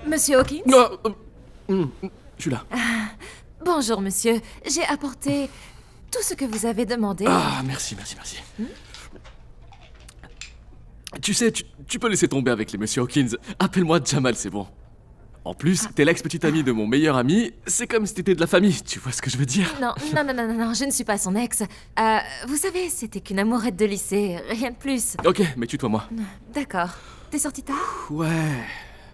Monsieur Hawkins? Je suis là. Bonjour, monsieur. J'ai apporté tout ce que vous avez demandé. Ah, merci. Tu sais, tu peux laisser tomber avec les Monsieur Hawkins. Appelle-moi Jamal, c'est bon. En plus, t'es l'ex-petite amie de mon meilleur ami. C'est comme si t'étais de la famille, tu vois ce que je veux dire? Non, je ne suis pas son ex. Vous savez, c'était qu'une amourette de lycée, rien de plus. Ok, mais tutoie-moi. D'accord. T'es sorti tard? Ouais...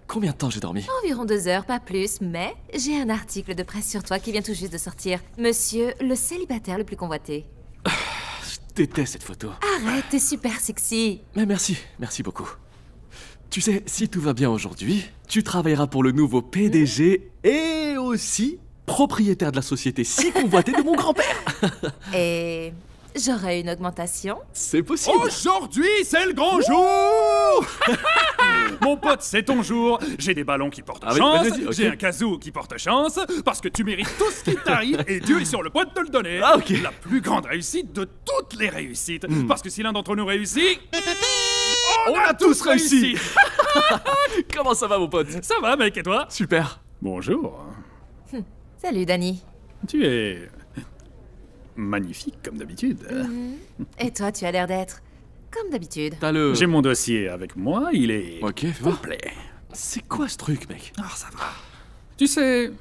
Combien de temps j'ai dormi? Environ 2 heures, pas plus, mais j'ai un article de presse sur toi qui vient tout juste de sortir. Monsieur, le célibataire le plus convoité. Je déteste cette photo. Arrête, t'es super sexy. Mais merci beaucoup. Tu sais, si tout va bien aujourd'hui, tu travailleras pour le nouveau PDG et aussi propriétaire de la société si convoitée de mon grand-père. Et j'aurai une augmentation? C'est possible. Aujourd'hui, c'est le grand jour. Mon pote, c'est ton jour. J'ai des ballons qui portent chance, vas-y, ok. j'ai un kazoo qui porte chance, parce que tu mérites tout ce qui t'arrive et Dieu est sur le point de te le donner. Ah, ok. La plus grande réussite de toutes les réussites. Parce que si l'un d'entre nous réussit, on a tous réussi. Comment ça va, mon pote? Ça va, mec, et toi? Super. Bonjour. Salut, Danny. Tu es magnifique, comme d'habitude. Et toi, tu as l'air d'être comme d'habitude. T'as le... J'ai mon dossier avec moi, il est Ok, fais voir. complet. C'est quoi ce truc, mec? Ah, ça va. Tu sais,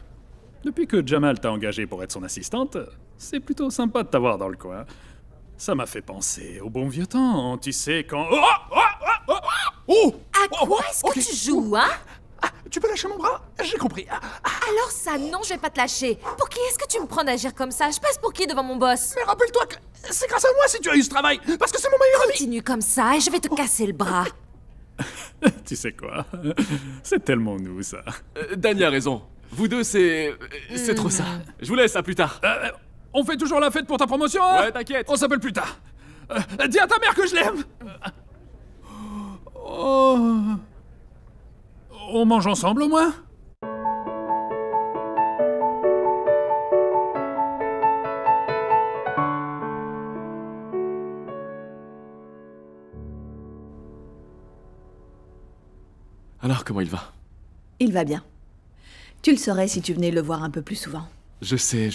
depuis que Jamal t'a engagé pour être son assistante, c'est plutôt sympa de t'avoir dans le coin. Ça m'a fait penser au bon vieux temps, tu sais, quand... À quoi est-ce que tu joues, hein? Tu peux lâcher mon bras? J'ai compris. Alors ça, non, je vais pas te lâcher. Pour qui est-ce que tu me prends d'agir comme ça? Je passe pour qui devant mon boss? Mais rappelle-toi que c'est grâce à moi si tu as eu ce travail, parce que c'est mon meilleur ami. Continue comme ça et je vais te casser le bras. Tu sais quoi? C'est tellement nous, ça. Danny a raison. Vous deux, c'est trop ça. Je vous laisse, à plus tard. On fait toujours la fête pour ta promotion, hein? Ouais, t'inquiète. On s'appelle plus tard. Dis à ta mère que je l'aime. On mange ensemble au moins? Alors, comment il va? Il va bien. Tu le saurais si tu venais le voir un peu plus souvent. Je sais.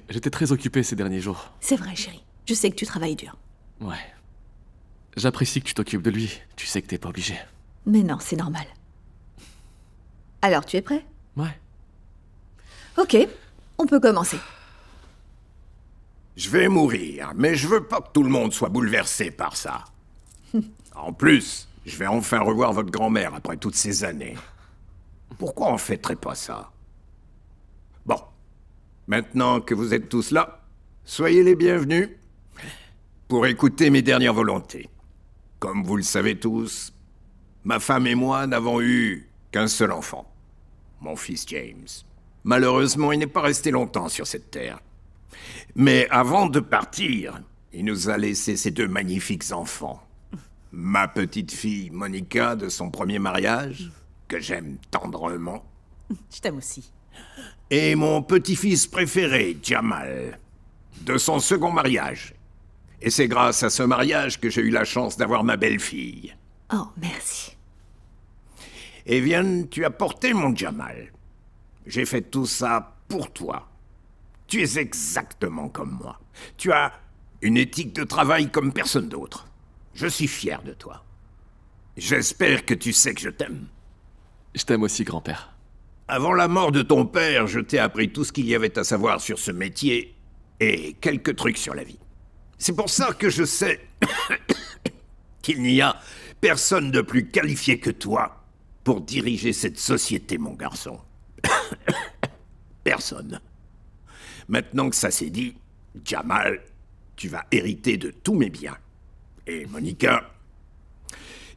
J'étais très occupé ces derniers jours. C'est vrai, chérie. Je sais que tu travailles dur. Ouais. J'apprécie que tu t'occupes de lui. Tu sais que t'es pas obligé. Mais non, c'est normal. Alors, tu es prêt? Ouais. Ok, on peut commencer. Je vais mourir, mais je veux pas que tout le monde soit bouleversé par ça. En plus, je vais enfin revoir votre grand-mère après toutes ces années. Pourquoi on fêterait pas ça? Bon, maintenant que vous êtes tous là, soyez les bienvenus pour écouter mes dernières volontés. Comme vous le savez tous, ma femme et moi n'avons eu qu'un seul enfant, mon fils James. Malheureusement, il n'est pas resté longtemps sur cette terre. Mais avant de partir, il nous a laissé ses 2 magnifiques enfants. Ma petite fille Monica de son premier mariage, que j'aime tendrement, Je t'aime aussi. et mon petit-fils préféré, Jamal, de son second mariage. Et c'est grâce à ce mariage que j'ai eu la chance d'avoir ma belle-fille. Oh, merci. Evian, tu as porté mon Jamal. J'ai fait tout ça pour toi. Tu es exactement comme moi. Tu as une éthique de travail comme personne d'autre. Je suis fier de toi. J'espère que tu sais que je t'aime. Je t'aime aussi, grand-père. Avant la mort de ton père, je t'ai appris tout ce qu'il y avait à savoir sur ce métier et quelques trucs sur la vie. C'est pour ça que je sais qu'il n'y a personne de plus qualifié que toi pour diriger cette société, mon garçon. Personne. Maintenant que ça s'est dit, Jamal, tu vas hériter de tous mes biens. Et Monica,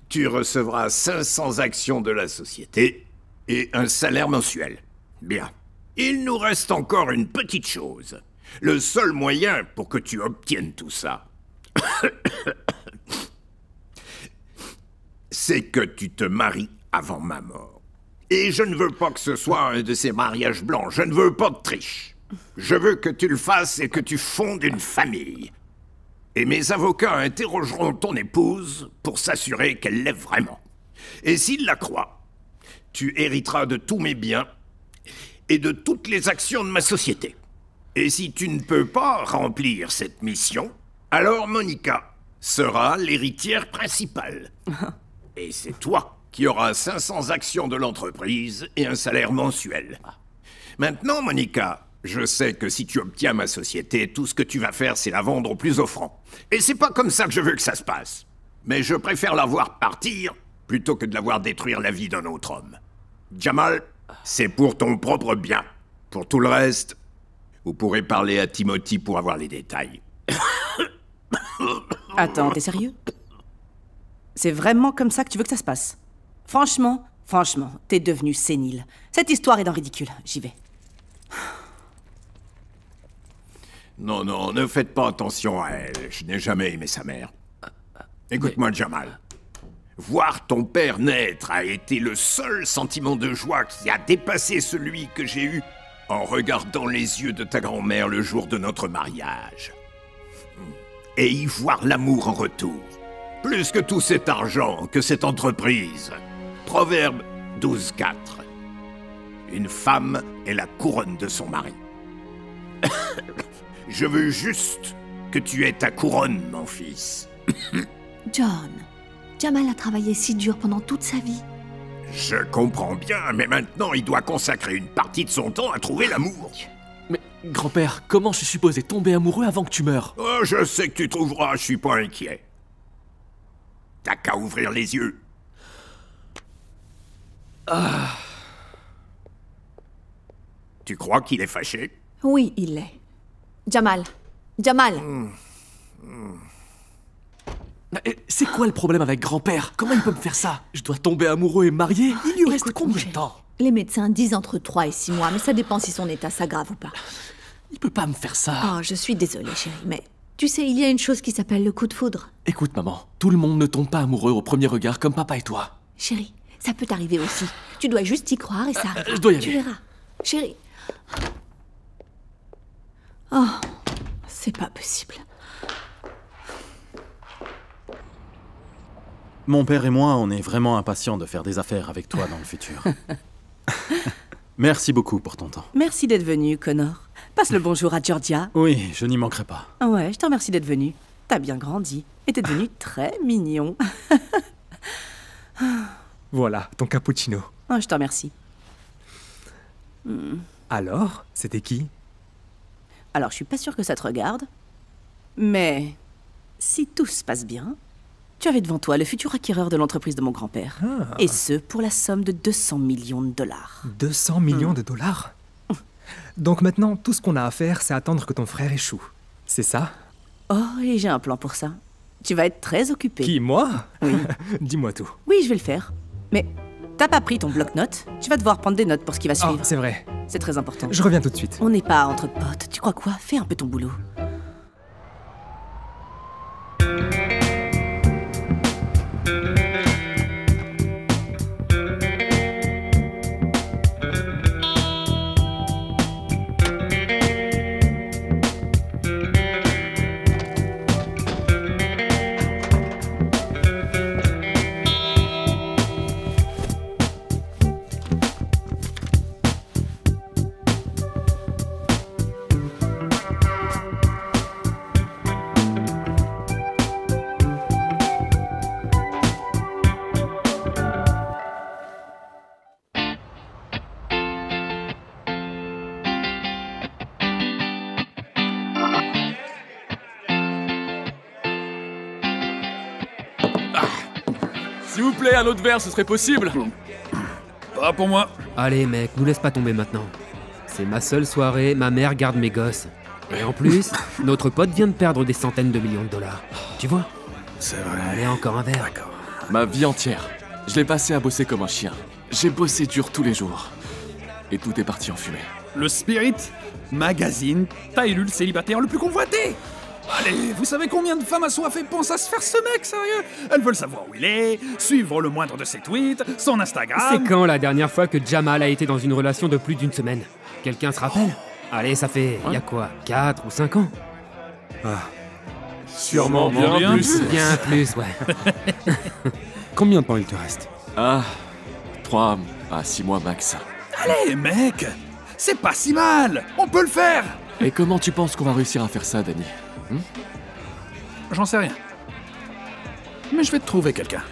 tu recevras 500 actions de la société et un salaire mensuel. Bien. Il nous reste encore une petite chose. Le seul moyen pour que tu obtiennes tout ça, c'est que tu te maries avant ma mort. Et je ne veux pas que ce soit un de ces mariages blancs. Je ne veux pas de triche. Je veux que tu le fasses et que tu fondes une famille. Et mes avocats interrogeront ton épouse pour s'assurer qu'elle l'est vraiment. Et s'ils la croient, tu hériteras de tous mes biens et de toutes les actions de ma société. Et si tu ne peux pas remplir cette mission, alors Monica sera l'héritière principale. Et c'est toi qui auras 500 actions de l'entreprise et un salaire mensuel. Maintenant, Monica, je sais que si tu obtiens ma société, tout ce que tu vas faire, c'est la vendre au plus offrant. Et c'est pas comme ça que je veux que ça se passe. Mais je préfère la voir partir plutôt que de la voir détruire la vie d'un autre homme. Jamal, c'est pour ton propre bien. Pour tout le reste, vous pourrez parler à Timothy pour avoir les détails. Attends, t'es sérieux? C'est vraiment comme ça que tu veux que ça se passe? Franchement, t'es devenu sénile. Cette histoire est d'un ridicule. J'y vais. Non, non, ne faites pas attention à elle. Je n'ai jamais aimé sa mère. Écoute-moi, Jamal. Voir ton père naître a été le seul sentiment de joie qui a dépassé celui que j'ai eu en regardant les yeux de ta grand-mère le jour de notre mariage. Et y voir l'amour en retour. Plus que tout cet argent, que cette entreprise. Proverbe 12:4. Une femme est la couronne de son mari. Je veux juste que tu aies ta couronne, mon fils. John, Jamal a travaillé si dur pendant toute sa vie. Je comprends bien, mais maintenant il doit consacrer une partie de son temps à trouver l'amour. Mais, grand-père, comment je suis supposé tomber amoureux avant que tu meurs? Oh, je sais que tu trouveras, je suis pas inquiet. T'as qu'à ouvrir les yeux. Tu crois qu'il est fâché? Oui, il l'est. Jamal. C'est quoi le problème avec grand-père? Comment il peut me faire ça? Je dois tomber amoureux et marié? Il lui reste Écoute, combien mon de chéri, temps? les médecins disent entre 3 et 6 mois, mais ça dépend si son état s'aggrave ou pas. Il peut pas me faire ça. Oh, je suis désolée, chérie, mais tu sais, il y a une chose qui s'appelle le coup de foudre. Écoute, maman, tout le monde ne tombe pas amoureux au premier regard comme papa et toi. Chérie, ça peut t'arriver aussi. Tu dois juste y croire et ça arrive. je dois y aller. Tu verras. Chérie. Oh, c'est pas possible. Mon père et moi, on est vraiment impatients de faire des affaires avec toi dans le futur. Merci beaucoup pour ton temps. Merci d'être venu, Connor. Passe le bonjour à Georgia. Oui, je n'y manquerai pas. Ouais, je te remercie d'être venu. T'as bien grandi. Et t'es devenu très mignon. Voilà, ton cappuccino. Oh, je te remercie. Alors, c'était qui? Alors, je suis pas sûre que ça te regarde. Mais si tout se passe bien, tu avais devant toi le futur acquéreur de l'entreprise de mon grand-père. Et ce, pour la somme de 200 millions de dollars. 200 millions de dollars? Donc maintenant, tout ce qu'on a à faire, c'est attendre que ton frère échoue. C'est ça? Oh, et j'ai un plan pour ça. Tu vas être très occupé. Qui, moi? Oui. Dis-moi tout. Oui, je vais le faire. Mais t'as pas pris ton bloc-notes? Tu vas devoir prendre des notes pour ce qui va Oh, suivre. c'est vrai. C'est très important. Je reviens tout de suite. On n'est pas entre potes. Tu crois quoi? Fais un peu ton boulot. S'il vous plaît, un autre verre, ce serait possible? Pas pour moi. Allez mec, nous laisse pas tomber maintenant. C'est ma seule soirée, ma mère garde mes gosses. Et en plus, notre pote vient de perdre des centaines de millions de dollars. Tu vois? C'est vrai. Allez, encore un verre. Ma vie entière, je l'ai passé à bosser comme un chien. J'ai bossé dur tous les jours. Et tout est parti en fumée. Le Spirit Magazine t'a élu le célibataire le plus convoité. Allez, vous savez combien de femmes assoiffées pensent à se faire ce mec, sérieux? Elles veulent savoir où il est, suivre le moindre de ses tweets, son Instagram... C'est quand la dernière fois que Jamal a été dans une relation de plus d'une semaine? Quelqu'un se rappelle? Allez, ça fait, y a quoi, 4 ou 5 ans? Sûrement bien plus. Bien plus, ouais. Combien de temps il te reste? 3 3 à 6 mois max. Allez, mec! C'est pas si mal! On peut le faire! Et comment tu penses qu'on va réussir à faire ça, Danny? J'en sais rien. Mais je vais te trouver quelqu'un.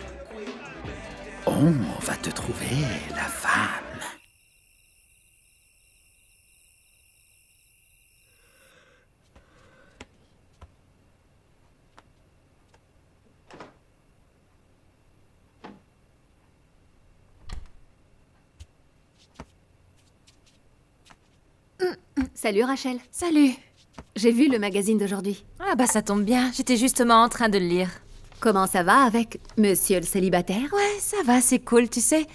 On va te trouver la femme. Salut Rachel. Salut. J'ai vu le magazine d'aujourd'hui. Ah bah ça tombe bien, j'étais justement en train de le lire. Comment ça va avec Monsieur le célibataire? Ouais, ça va, c'est cool, tu sais.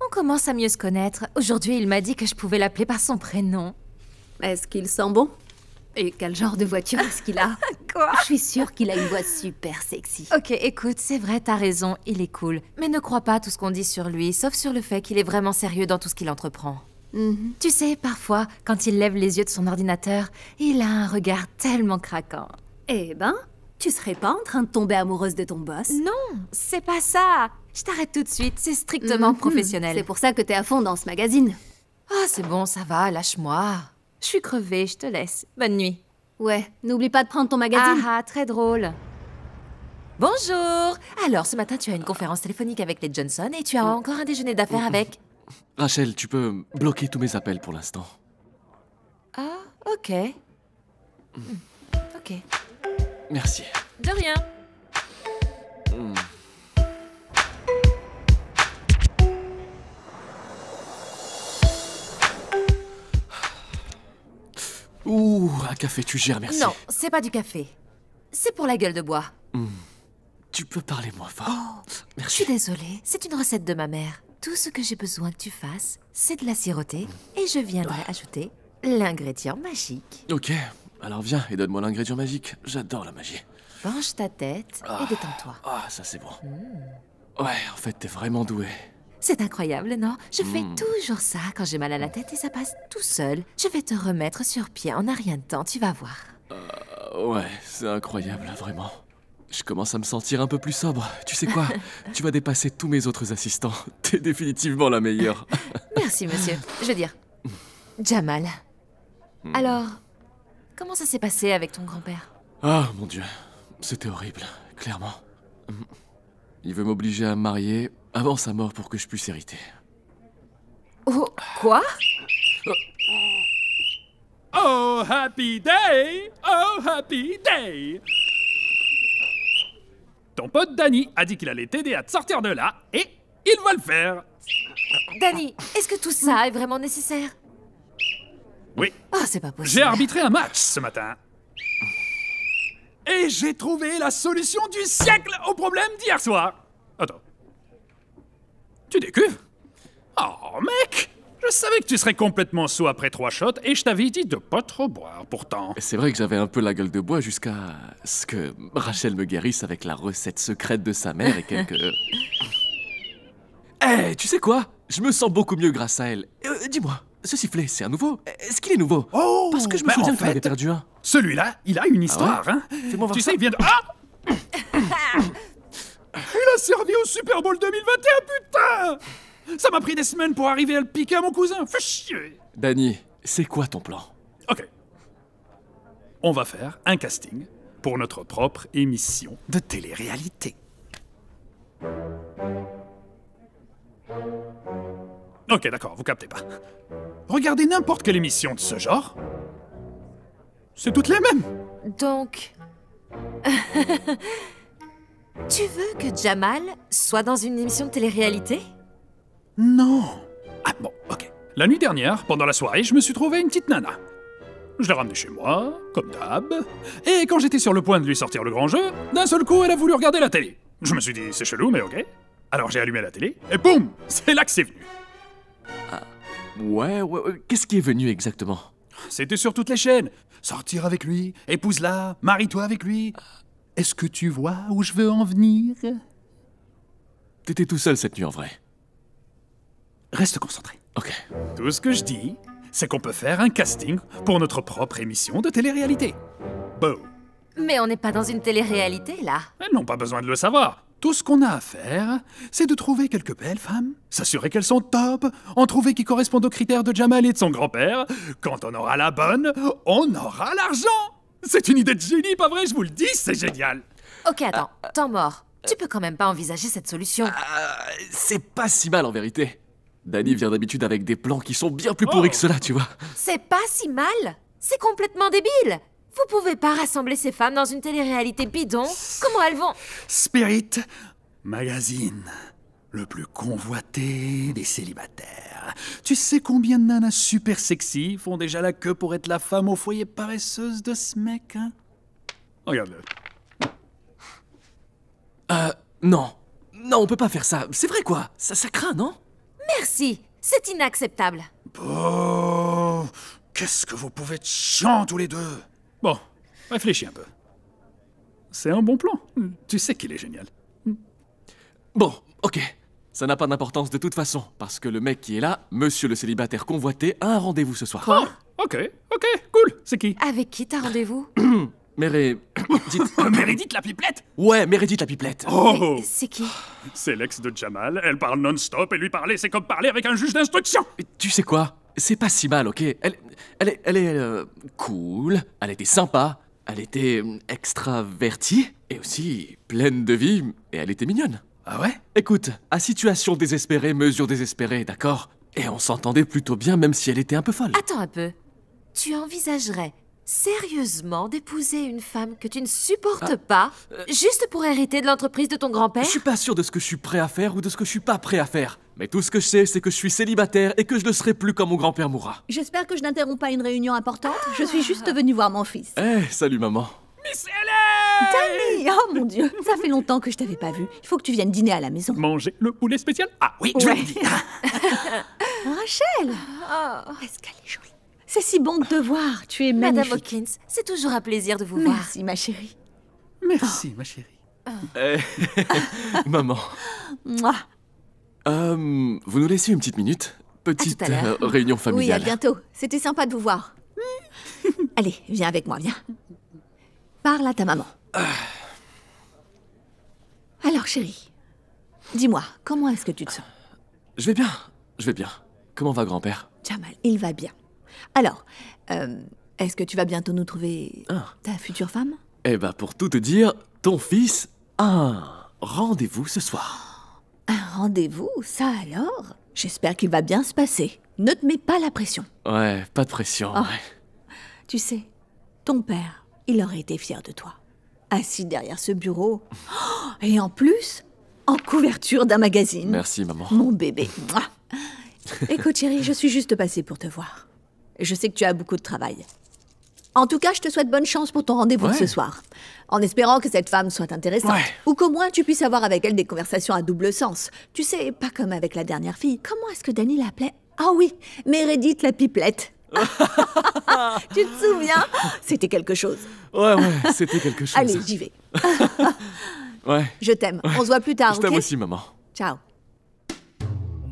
On commence à mieux se connaître. Aujourd'hui, il m'a dit que je pouvais l'appeler par son prénom. Est-ce qu'il sent bon? Et quel genre de voiture est-ce qu'il a? Quoi? Je suis sûre qu'il a une voix super sexy. Ok, écoute, c'est vrai, t'as raison, il est cool. Mais ne crois pas tout ce qu'on dit sur lui, sauf sur le fait qu'il est vraiment sérieux dans tout ce qu'il entreprend. Tu sais, parfois, quand il lève les yeux de son ordinateur, il a un regard tellement craquant. Eh ben, tu serais pas en train de tomber amoureuse de ton boss? Non, c'est pas ça. Je t'arrête tout de suite, c'est strictement professionnel. C'est pour ça que t'es à fond dans ce magazine. Ah, c'est bon, ça va, lâche-moi. Je suis crevée, je te laisse. Bonne nuit. Ouais, n'oublie pas de prendre ton magazine. Ah, très drôle. Bonjour. Alors, ce matin, tu as une conférence téléphonique avec les Johnson et tu as encore un déjeuner d'affaires avec... Rachel, tu peux bloquer tous mes appels pour l'instant. Ah, ok. Ok. Merci. De rien. Ouh, un café, tu gères, merci. Non, c'est pas du café. C'est pour la gueule de bois. Tu peux parler moins fort. Je Merci. suis désolée, c'est une recette de ma mère. Tout ce que j'ai besoin que tu fasses, c'est de la siroter et je viendrai ajouter l'ingrédient magique. Ok, alors viens et donne-moi l'ingrédient magique. J'adore la magie. Penche ta tête et détends-toi. Ah, ça c'est bon. Ouais, en fait, t'es vraiment doué. C'est incroyable, non? Je fais toujours ça quand j'ai mal à la tête et ça passe tout seul. Je vais te remettre sur pied en un rien de temps, tu vas voir. Ouais, c'est incroyable, vraiment. Je commence à me sentir un peu plus sobre. Tu sais quoi? Tu vas dépasser tous mes autres assistants. T'es définitivement la meilleure. Merci, monsieur. Je veux dire, Jamal. Alors, comment ça s'est passé avec ton grand-père? Ah, mon Dieu. C'était horrible, clairement. Il veut m'obliger à me marier avant sa mort pour que je puisse hériter. Oh, quoi? Oh, happy day! Oh, happy day! Ton pote Danny a dit qu'il allait t'aider à te sortir de là, et il va le faire! Danny, est-ce que tout ça est vraiment nécessaire? Oui, Oh, c'est pas possible. j'ai arbitré un match ce matin. Et j'ai trouvé la solution du siècle au problème d'hier soir. Attends. Tu décuves? Oh, mec! Je savais que tu serais complètement saoul après 3 shots et je t'avais dit de pas trop boire, pourtant. C'est vrai que j'avais un peu la gueule de bois jusqu'à ce que Rachel me guérisse avec la recette secrète de sa mère et quelques... Eh, tu sais quoi? Je me sens beaucoup mieux grâce à elle. Dis-moi, ce sifflet, c'est un nouveau? Est-ce qu'il est nouveau? Oh! Parce que je me ben, souviens en que tu en avais fait, perdu un. Celui-là, il a une histoire, hein? Fais-moi voir Tu ça. sais, il vient de... Ah! Il a servi au Super Bowl 2021, putain! Ça m'a pris des semaines pour arriver à le piquer à mon cousin. Fais chier! Danny, c'est quoi ton plan? Ok. On va faire un casting pour notre propre émission de télé-réalité. Ok, d'accord, vous captez pas. Regardez n'importe quelle émission de ce genre. C'est toutes les mêmes. Donc... tu veux que Jamal soit dans une émission de télé-réalité? Non. Ah bon, ok. La nuit dernière, pendant la soirée, je me suis trouvé une petite nana. Je l'ai ramenée chez moi, comme d'hab. Et quand j'étais sur le point de lui sortir le grand jeu, d'un seul coup, elle a voulu regarder la télé. Je me suis dit, c'est chelou, mais ok. Alors j'ai allumé la télé, et boum! C'est là que c'est venu. Ouais. Qu'est-ce qui est venu exactement? C'était sur toutes les chaînes. Sortir avec lui, épouse-la, marie-toi avec lui. Est-ce que tu vois où je veux en venir? T'étais tout seul cette nuit en vrai. Reste concentré. Ok. Tout ce que je dis, c'est qu'on peut faire un casting pour notre propre émission de télé-réalité. Bon. Mais on n'est pas dans une télé-réalité, là. Elles n'ont pas besoin de le savoir. Tout ce qu'on a à faire, c'est de trouver quelques belles femmes, s'assurer qu'elles sont top, en trouver qui correspondent aux critères de Jamal et de son grand-père. Quand on aura la bonne, on aura l'argent. C'est une idée de génie, pas vrai? Je vous le dis, c'est génial. Ok, attends, temps mort. Tu peux quand même pas envisager cette solution. C'est pas si mal en vérité. Danny vient d'habitude avec des plans qui sont bien plus pourris que cela, tu vois. C'est pas si mal. C'est complètement débile. Vous pouvez pas rassembler ces femmes dans une télé-réalité bidon. Comment elles vont? Spirit Magazine, le plus convoité des célibataires. Tu sais combien de nanas super sexy font déjà la queue pour être la femme au foyer paresseuse de ce mec, hein? Regarde-le. Non. Non, on peut pas faire ça. C'est vrai quoi. Ça craint, non? Merci. C'est inacceptable. Oh, qu'est-ce que vous pouvez être chiants tous les deux. Bon, réfléchis un peu. C'est un bon plan. Tu sais qu'il est génial. Bon, ok. Ça n'a pas d'importance de toute façon, parce que le mec qui est là, monsieur le célibataire convoité, a un rendez-vous ce soir. Quoi? Ok, cool. C'est qui? Avec qui t'as rendez-vous? Meredith la pipelette? Ouais, Meredith la pipelette. Oh! C'est qui? C'est l'ex de Jamal, elle parle non-stop et lui parler c'est comme parler avec un juge d'instruction. Tu sais quoi? C'est pas si mal, ok? Elle est cool, elle était sympa, elle était extravertie, et aussi pleine de vie, et elle était mignonne. Ah ouais? Écoute, à situation désespérée, mesure désespérée, d'accord? Et on s'entendait plutôt bien même si elle était un peu folle. Attends un peu. Tu envisagerais sérieusement d'épouser une femme que tu ne supportes pas, juste pour hériter de l'entreprise de ton grand-père? Je suis pas sûr de ce que je suis prêt à faire ou de ce que je suis pas prêt à faire. Mais tout ce que je sais, c'est que je suis célibataire et que je ne serai plus quand mon grand-père mourra. J'espère que je n'interromps pas une réunion importante. Je suis juste venue voir mon fils. Salut maman. Miss Hélène! Danny! Oh mon Dieu, ça fait longtemps que je t'avais pas vu. Il faut que tu viennes dîner à la maison. Manger le poulet spécial? Ah oui, je Ouais. l'ai dit. Rachel! Est-ce qu'elle est jolie? C'est si bon de te voir. Tu es magnifique. Madame Hawkins, c'est toujours un plaisir de vous voir. Merci, ma chérie. Merci, ma chérie. Maman. Mouah. Vous nous laissez une petite minute? Petite À tout à l'heure. réunion Oui, à familiale. bientôt. C'était sympa de vous voir. Allez, viens avec moi, viens. Parle à ta maman. Alors, chérie, dis-moi, comment est-ce que tu te sens? Je vais bien. Comment va grand-père? Jamal, il va bien. Alors, est-ce que tu vas bientôt nous trouver ta future femme? Eh ben, pour tout te dire, ton fils a un rendez-vous ce soir. Un rendez-vous, ça alors? J'espère qu'il va bien se passer. Ne te mets pas la pression. Ouais, pas de pression. Oh. Ouais. Tu sais, ton père, il aurait été fier de toi. Assis derrière ce bureau. Oh, et en plus, en couverture d'un magazine. Merci, maman. Mon bébé. Mouah. Écoute, chérie, je suis juste passée pour te voir. Je sais que tu as beaucoup de travail. En tout cas, je te souhaite bonne chance pour ton rendez-vous de ce soir. En espérant que cette femme soit intéressante. Ouais. Ou qu'au moins tu puisses avoir avec elle des conversations à double sens. Tu sais, pas comme avec la dernière fille. Comment est-ce que Danny l'appelait? Ah oui, Meredith la pipelette. Tu te souviens? C'était quelque chose. Ouais, c'était quelque chose. Allez, j'y vais. Ouais. Je t'aime. On se voit plus tard, Je t'aime ok? aussi, maman. Ciao.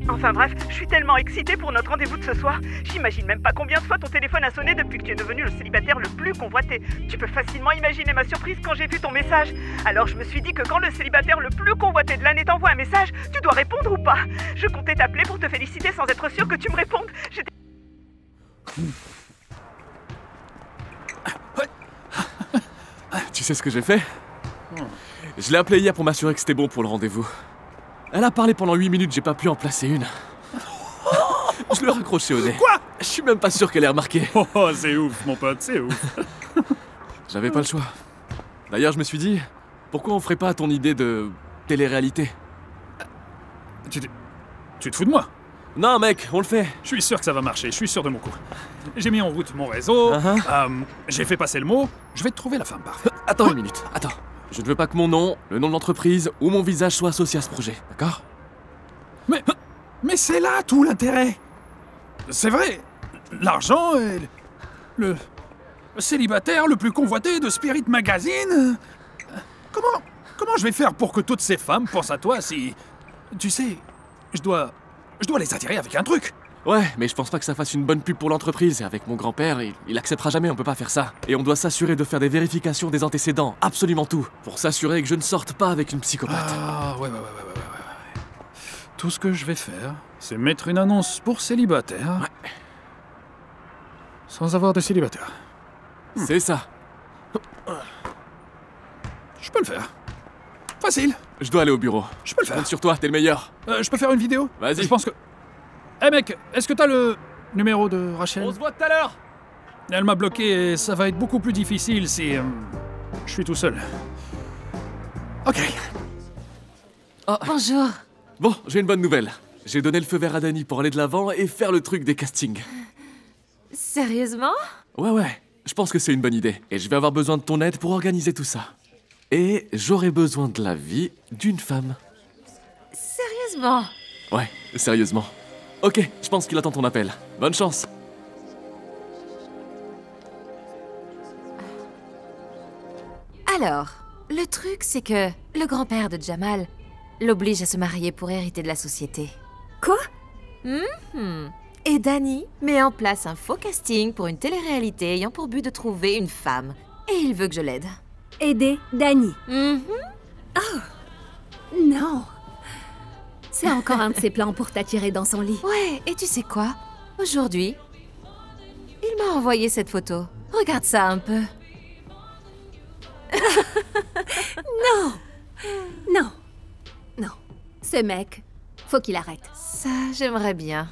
Enfin bref, je suis tellement excitée pour notre rendez-vous de ce soir. J'imagine même pas combien de fois ton téléphone a sonné depuis que tu es devenu le célibataire le plus convoité. Tu peux facilement imaginer ma surprise quand j'ai vu ton message. Alors je me suis dit que quand le célibataire le plus convoité de l'année t'envoie un message, tu dois répondre ou pas. Je comptais t'appeler pour te féliciter sans être sûre que tu me répondes. J'étais... Tu sais ce que j'ai fait? Je l'ai appelé hier pour m'assurer que c'était bon pour le rendez-vous. Elle a parlé pendant 8 minutes, j'ai pas pu en placer une. Je lui ai raccroché au nez. Quoi? Je suis même pas sûr qu'elle ait remarqué. Oh, c'est ouf, mon pote, c'est ouf. J'avais pas le choix. D'ailleurs, je me suis dit, pourquoi on ferait pas ton idée de télé-réalité? Tu te fous de moi? Non, mec, on le fait. Je suis sûr que ça va marcher, je suis sûr de mon coup. J'ai mis en route mon réseau, j'ai fait passer le mot, je vais te trouver la femme parfaite. Attends une minute, attends. Je ne veux pas que mon nom, le nom de l'entreprise ou mon visage soient associés à ce projet, d'accord? Mais c'est là tout l'intérêt. C'est vrai, l'argent est le célibataire le plus convoité de Spirit Magazine. Comment je vais faire pour que toutes ces femmes pensent à toi si... Tu sais, je dois les attirer avec un truc. Ouais, mais je pense pas que ça fasse une bonne pub pour l'entreprise. Et avec mon grand-père, il acceptera jamais, on peut pas faire ça. Et on doit s'assurer de faire des vérifications des antécédents, absolument tout, pour s'assurer que je ne sorte pas avec une psychopathe. Ah, ouais. Tout ce que je vais faire, c'est mettre une annonce pour célibataire. Ouais. Sans avoir de célibataire. C'est ça. Je peux le faire. Facile. Je dois aller au bureau. Je peux le faire. Compte sur toi, t'es le meilleur. Je peux faire une vidéo? Vas-y. Je pense que... Eh mec, est-ce que t'as le numéro de Rachel? On se voit tout à l'heure. Elle m'a bloqué et ça va être beaucoup plus difficile si... je suis tout seul. Ok. Oh. Bonjour. Bon, j'ai une bonne nouvelle. J'ai donné le feu vert à Dani pour aller de l'avant et faire le truc des castings. Sérieusement? Ouais. Je pense que c'est une bonne idée. Et je vais avoir besoin de ton aide pour organiser tout ça. Et j'aurai besoin de l'avis d'une femme. Sérieusement? Ouais, sérieusement. Ok, je pense qu'il attend ton appel. Bonne chance. Alors, le truc, c'est que le grand-père de Jamal l'oblige à se marier pour hériter de la société. Quoi? Et Dani met en place un faux casting pour une télé-réalité ayant pour but de trouver une femme. Et il veut que je l'aide. Aider Dani. Oh non. C'est encore un de ses plans pour t'attirer dans son lit. Ouais, et tu sais quoi? Aujourd'hui, il m'a envoyé cette photo. Regarde ça un peu. Non. Ce mec, faut qu'il arrête. Ça, j'aimerais bien.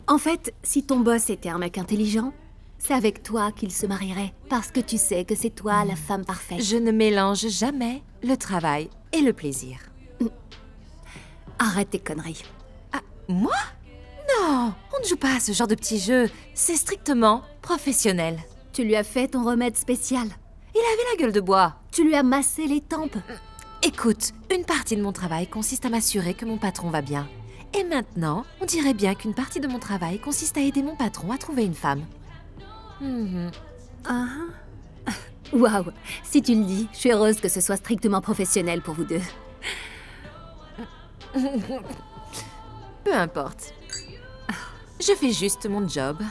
En fait, si ton boss était un mec intelligent, c'est avec toi qu'il se marierait. Parce que tu sais que c'est toi la femme parfaite. Je ne mélange jamais le travail et le plaisir. Arrête tes conneries. Ah, moi? Non, on ne joue pas à ce genre de petits jeux. C'est strictement professionnel. Tu lui as fait ton remède spécial. Il avait la gueule de bois. Tu lui as massé les tempes. Écoute, une partie de mon travail consiste à m'assurer que mon patron va bien. Et maintenant, on dirait bien qu'une partie de mon travail consiste à aider mon patron à trouver une femme. Waouh, si tu le dis, je suis heureuse que ce soit strictement professionnel pour vous deux. Peu importe. Je fais juste mon job.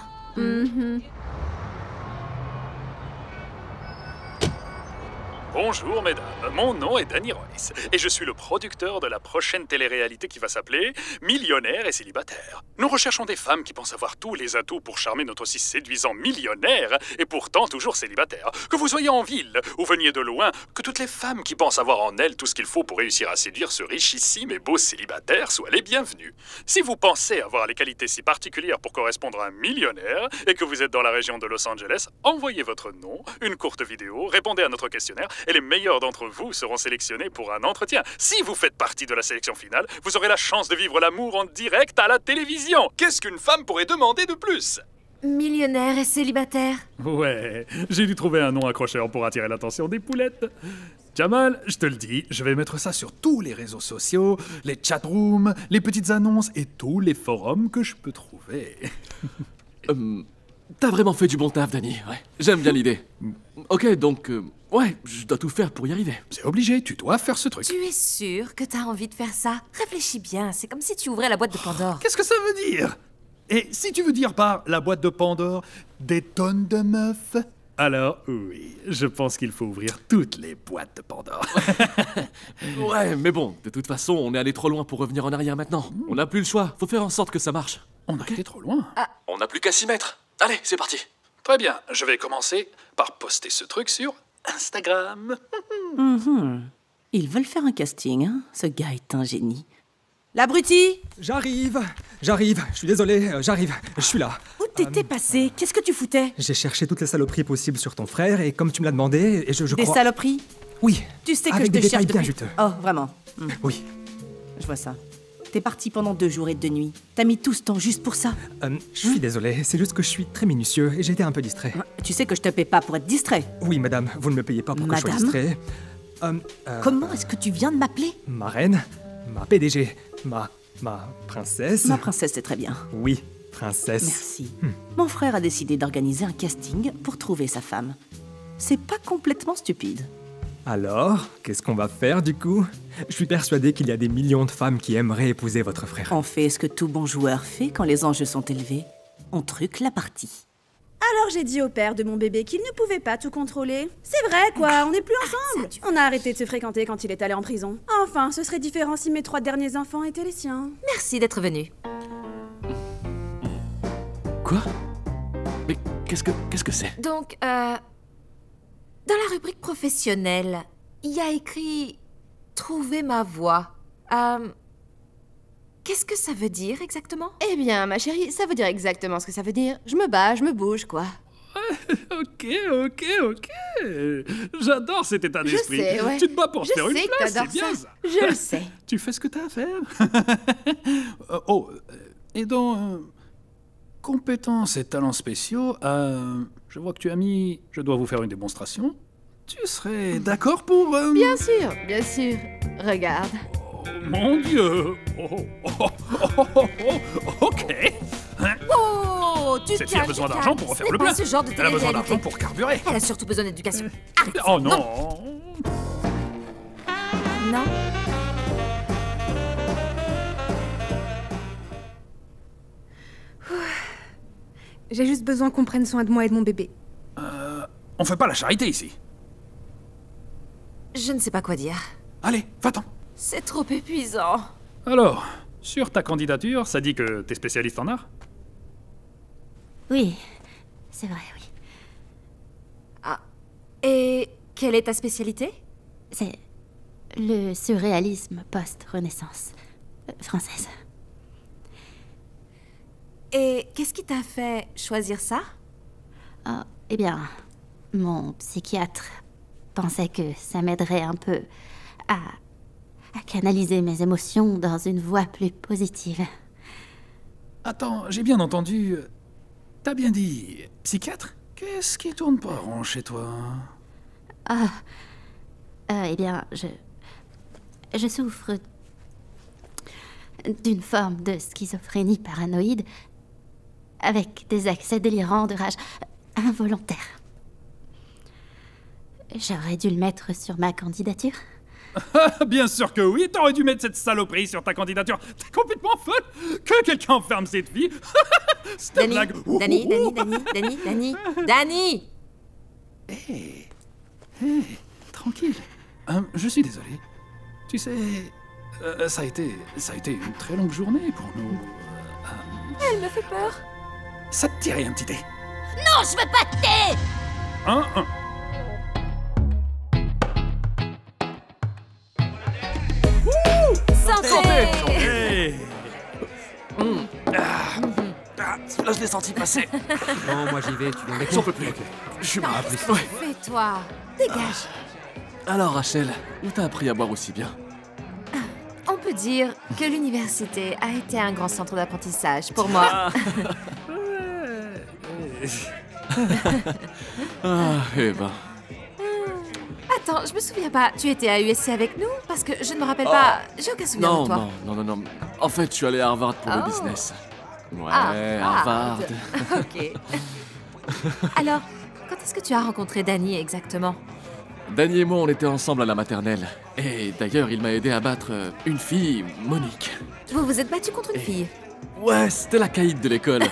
Bonjour mesdames, mon nom est Danny Royce et je suis le producteur de la prochaine télé-réalité qui va s'appeler Millionnaire et célibataire. Nous recherchons des femmes qui pensent avoir tous les atouts pour charmer notre si séduisant millionnaire et pourtant toujours célibataire. Que vous soyez en ville ou veniez de loin, que toutes les femmes qui pensent avoir en elles tout ce qu'il faut pour réussir à séduire ce richissime et beau célibataire soient les bienvenus. Si vous pensez avoir les qualités si particulières pour correspondre à un millionnaire et que vous êtes dans la région de Los Angeles, envoyez votre nom, une courte vidéo, répondez à notre questionnaire et les meilleurs d'entre vous seront sélectionnés pour un entretien. Si vous faites partie de la sélection finale, vous aurez la chance de vivre l'amour en direct à la télévision. Qu'est-ce qu'une femme pourrait demander de plus? Millionnaire et célibataire. Ouais, j'ai dû trouver un nom accrocheur pour attirer l'attention des poulettes. Jamal, je te le dis, je vais mettre ça sur tous les réseaux sociaux, les chatrooms, les petites annonces et tous les forums que je peux trouver. T'as vraiment fait du bon taf, Dani. Ouais. J'aime bien l'idée. Ok, donc... ouais, je dois tout faire pour y arriver. C'est obligé, tu dois faire ce truc. Tu es sûr que t'as envie de faire ça? Réfléchis bien, c'est comme si tu ouvrais la boîte de Pandore. Qu'est-ce que ça veut dire? Et si tu veux dire par la boîte de Pandore des tonnes de meufs, alors oui, je pense qu'il faut ouvrir toutes les boîtes de Pandore. Ouais, mais bon, de toute façon, on est allé trop loin pour revenir en arrière maintenant. On n'a plus le choix, faut faire en sorte que ça marche. On a été trop loin. On n'a plus qu'à s'y mettre. Allez, c'est parti. Très bien, je vais commencer par poster ce truc sur Instagram. Ils veulent faire un casting, hein? Ce gars est un génie. L'abruti! J'arrive, je suis désolé, j'arrive, je suis là. Où t'étais passé? Qu'est-ce que tu foutais? J'ai cherché toutes les saloperies possibles sur ton frère et comme tu me l'as demandé, et je Des crois... saloperies? Oui, Tu sais que avec je des te détails cherche bien depuis... juteux. Oh, vraiment? Oui. Je vois ça. T'es parti pendant 2 jours et 2 nuits. T'as mis tout ce temps juste pour ça? Je suis désolé, c'est juste que je suis très minutieux et j'ai été un peu distrait. Tu sais que je te paie pas pour être distrait. Oui, madame, vous ne me payez pas pour que je sois Madame distrait. Comment est-ce que tu viens de m'appeler? Ma reine, ma PDG, ma princesse... Ma princesse, c'est très bien. Oui, princesse. Merci. Mon frère a décidé d'organiser un casting pour trouver sa femme. C'est pas complètement stupide. Alors, qu'est-ce qu'on va faire du coup? Je suis persuadé qu'il y a des millions de femmes qui aimeraient épouser votre frère. On fait ce que tout bon joueur fait quand les enjeux sont élevés. On truque la partie. Alors j'ai dit au père de mon bébé qu'il ne pouvait pas tout contrôler. C'est vrai quoi, on n'est plus ensemble. On a arrêté de se fréquenter quand il est allé en prison. Enfin, ce serait différent si mes 3 derniers enfants étaient les siens. Merci d'être venu. Quoi? Mais qu'est-ce que c'est? Donc, dans la rubrique professionnelle, il y a écrit « Trouver ma voie ». Qu'est-ce que ça veut dire exactement? Eh bien, ma chérie, ça veut dire exactement ce que ça veut dire. Je me bats, je me bouge, quoi. Ok. J'adore cet état d'esprit. Je sais, ouais. Tu te bats pour te faire une place, c'est bien ça. Je le sais. Tu fais ce que t'as à faire. Et dans compétences et talents spéciaux, je vois que tu as mis « Je dois vous faire une démonstration ». Tu serais d'accord pour... Bien sûr. Regarde. Oh, mon Dieu. Ok. Oh, tu Cette fille a besoin d'argent pour refaire le plein. Ce genre de Elle a besoin d'argent pour carburer. Elle a surtout besoin d'éducation. Arrête. Oh non. Non. J'ai juste besoin qu'on prenne soin de moi et de mon bébé. On fait pas la charité ici. Je ne sais pas quoi dire. Allez, va-t'en. C'est trop épuisant. Alors, sur ta candidature, ça dit que t'es spécialiste en art? Oui, c'est vrai, oui. Ah. Et quelle est ta spécialité? C'est le surréalisme post-Renaissance française. Et qu'est-ce qui t'a fait choisir ça? Eh bien, mon psychiatre pensait que ça m'aiderait un peu à canaliser mes émotions dans une voie plus positive. Attends, j'ai bien entendu... T'as bien dit psychiatre? Qu'est-ce qui tourne pas rond chez toi? Eh bien, je souffre d'une forme de schizophrénie paranoïde avec des accès délirants de rage involontaire. J'aurais dû le mettre sur ma candidature. Bien sûr que oui, t'aurais dû mettre cette saloperie sur ta candidature. T'es complètement folle. Que quelqu'un enferme cette fille. C'était une blague. Danny. Hé, tranquille. Je suis désolé. Tu sais, ça a été une très longue journée pour nous. Elle me fait peur. Ça te dirait un petit thé? Non, je veux pas de thé! Santé! Là, je l'ai senti passer. Non, moi j'y vais, tu viens avec moi. J'en peux plus. Je suis mal. Fais-toi. Dégage. Alors, Rachel, où t'as appris à boire aussi bien? On peut dire que l'université a été un grand centre d'apprentissage pour moi. Eh ben... Attends, je me souviens pas. Tu étais à USC avec nous? Parce que je ne me rappelle pas. J'ai aucun souvenir de toi. Non. En fait, je suis allé à Harvard pour le business. Ouais, Harvard. Ok. Alors, quand est-ce que tu as rencontré Danny exactement? Danny et moi, on était ensemble à la maternelle. Et d'ailleurs, il m'a aidé à battre une fille, Monique. Vous vous êtes battu contre une fille? Ouais, c'était la caïd de l'école.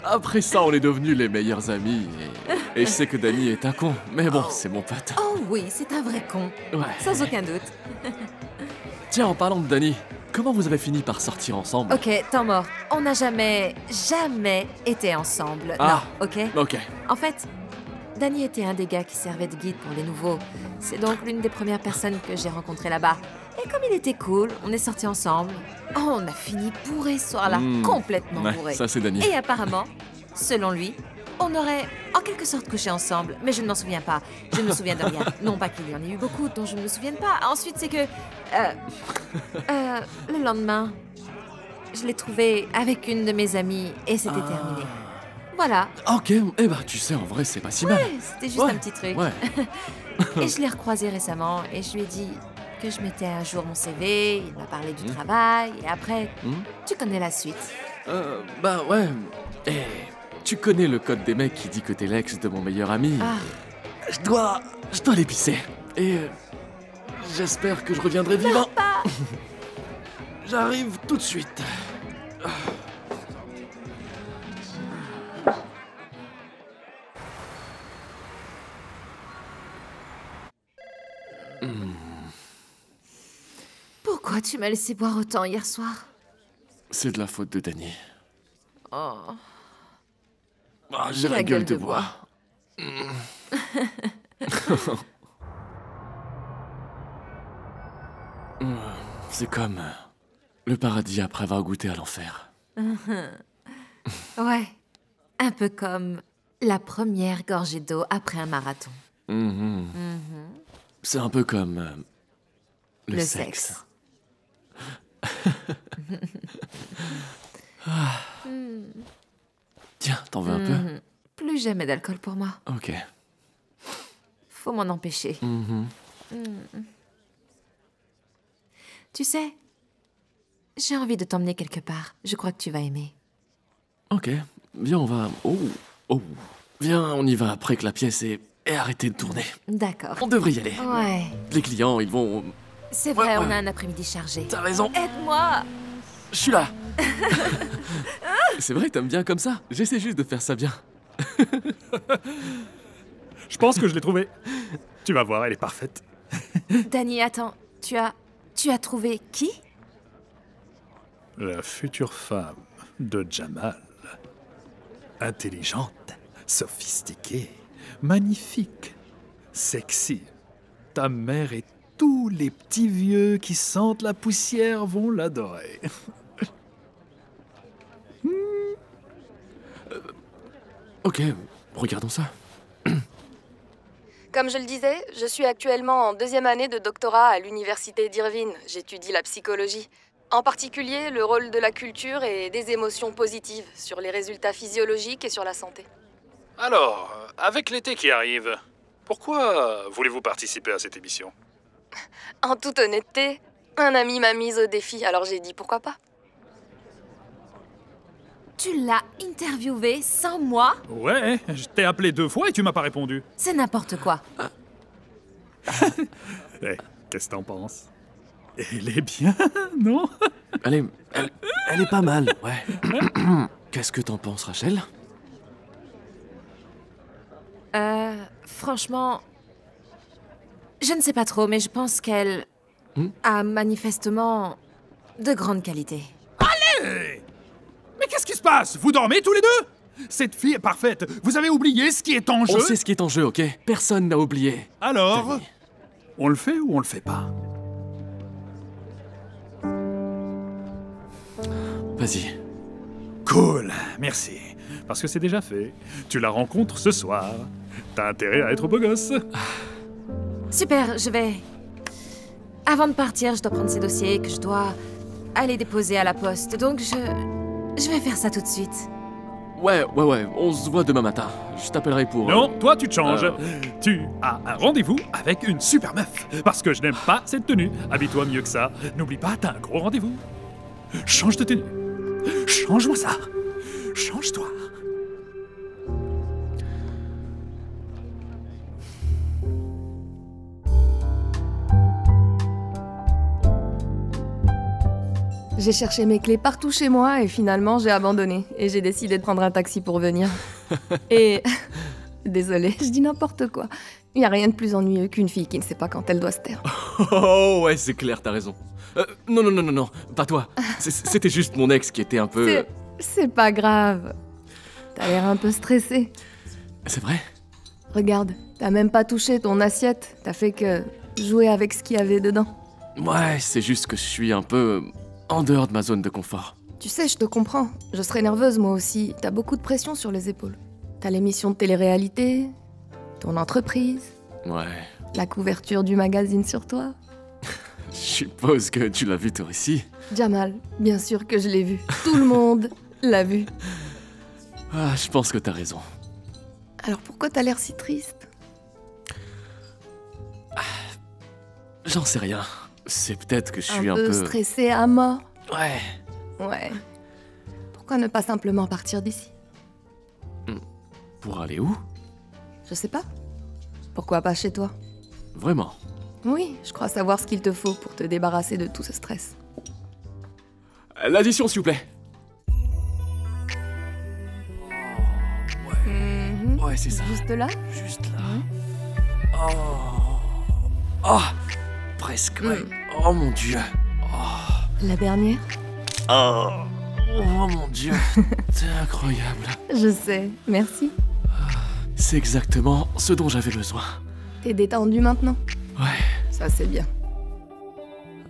Après ça, on est devenus les meilleurs amis. Et je sais que Danny est un con, mais bon, c'est mon pote. Oh oui, c'est un vrai con. Ouais. Sans aucun doute. Tiens, en parlant de Danny, comment vous avez fini par sortir ensemble? Ok, temps mort. On n'a jamais été ensemble. Ah, non, ok? Ok. En fait, Danny était un des gars qui servait de guide pour les nouveaux. C'est donc l'une des premières personnes que j'ai rencontrées là-bas. Et comme il était cool, on est sortis ensemble. Oh, on a fini bourré ce soir-là, complètement bourré. Ça c'est Danny. Et apparemment, selon lui, on aurait en quelque sorte couché ensemble, mais je ne m'en souviens pas. Je ne me souviens de rien. Non pas qu'il y en ait eu beaucoup dont je ne me souvienne pas. Ensuite, c'est que... le lendemain, je l'ai trouvé avec une de mes amies et c'était terminé. Voilà. Ok, eh ben tu sais, en vrai, c'est pas si mal. Ouais, c'était juste un petit truc. Ouais. Et je l'ai recroisé récemment et je lui ai dit que je mettais à jour mon CV, il m'a parlé du travail et après, tu connais la suite. Bah ouais. Et tu connais le code des mecs qui dit que t'es l'ex de mon meilleur ami. Je dois l'épicer. Et j'espère que je reviendrai vivant. J'arrive tout de suite. Pourquoi tu m'as laissé boire autant hier soir? C'est de la faute de Danny. Oh. Ah, j'ai la gueule de bois. C'est comme le paradis après avoir goûté à l'enfer. Ouais, un peu comme la première gorgée d'eau après un marathon. C'est un peu comme le sexe. Ah. Tiens, t'en veux un peu? Plus jamais d'alcool pour moi. Ok. Faut m'en empêcher. Tu sais, j'ai envie de t'emmener quelque part. Je crois que tu vas aimer. Ok, viens, on va... Oh. Viens, on y va après que la pièce ait arrêté de tourner. D'accord. On devrait y aller. Ouais. Les clients, ils vont... C'est vrai, on a un après-midi chargé. T'as raison. Aide-moi. Je suis là. C'est vrai, t'aimes bien comme ça. J'essaie juste de faire ça bien. Je pense que je l'ai trouvée. Tu vas voir, elle est parfaite. Danny, attends. Tu as trouvé qui? La future femme de Jamal. Intelligente, sophistiquée, magnifique, sexy. Ta mère et tous les petits vieux qui sentent la poussière vont l'adorer. Ok, regardons ça. Comme je le disais, je suis actuellement en 2e année de doctorat à l'université d'Irvine. J'étudie la psychologie. En particulier, le rôle de la culture et des émotions positives sur les résultats physiologiques et sur la santé. Alors, avec l'été qui arrive, pourquoi voulez-vous participer à cette émission? En toute honnêteté, un ami m'a mise au défi, alors j'ai dit pourquoi pas. Tu l'as interviewé sans moi? Ouais, je t'ai appelé 2 fois et tu m'as pas répondu. C'est n'importe quoi. Hey, qu'est-ce que t'en penses? Elle est bien, non? Elle est pas mal, ouais. Qu'est-ce que t'en penses, Rachel? Franchement, je ne sais pas trop, mais je pense qu'elle a manifestement de grandes qualités. Allez! Mais qu'est-ce qui se passe? Vous dormez tous les deux? Cette fille est parfaite. Vous avez oublié ce qui est en jeu? On sait ce qui est en jeu, ok? Personne n'a oublié. Alors, Danny. On le fait ou on le fait pas? Vas-y. Cool, merci. Parce que c'est déjà fait. Tu la rencontres ce soir. T'as intérêt à être beau gosse. Super, je vais... Avant de partir, je dois prendre ces dossiers que je dois aller déposer à la poste. Donc je vais faire ça tout de suite. Ouais, on se voit demain matin. Je t'appellerai pour... Non, toi tu te changes. Tu as un rendez-vous avec une super meuf. Parce que je n'aime pas cette tenue. Habille-toi mieux que ça. N'oublie pas, t'as un gros rendez-vous. Change de tenue. Change-moi ça. Change-toi. J'ai cherché mes clés partout chez moi et finalement j'ai abandonné. Et j'ai décidé de prendre un taxi pour venir. Et... Désolée, je dis n'importe quoi. Il n'y a rien de plus ennuyeux qu'une fille qui ne sait pas quand elle doit se taire. Oh ouais, c'est clair, t'as raison. Non, pas toi. C'était juste mon ex qui était un peu... C'est pas grave. T'as l'air un peu stressé. C'est vrai? Regarde, t'as même pas touché ton assiette. T'as fait que jouer avec ce qu'il y avait dedans. Ouais, c'est juste que je suis un peu en dehors de ma zone de confort. Tu sais, je te comprends. Je serais nerveuse moi aussi. T'as beaucoup de pression sur les épaules. T'as l'émission de télé-réalité, ton entreprise, Ouais. la couverture du magazine sur toi. Je suppose que tu l'as vu toi aussi. Jamal, bien sûr que je l'ai vu. Tout le monde l'a vu. Ah, je pense que t'as raison. Alors pourquoi t'as l'air si triste? J'en sais rien. C'est peut-être que je suis un peu peu... stressé à mort. Ouais. Ouais. Pourquoi ne pas simplement partir d'ici? Pour aller où? Je sais pas. Pourquoi pas chez toi? Vraiment. Oui, je crois savoir ce qu'il te faut pour te débarrasser de tout ce stress. L'addition, s'il vous plaît. Ouais, c'est ça. Juste là? Juste là. Oh, presque, ouais. Oh mon Dieu. La dernière? Oh mon Dieu. C'est incroyable. Je sais, merci. C'est exactement ce dont j'avais besoin. T'es détendu maintenant? Ouais. Ça, c'est bien.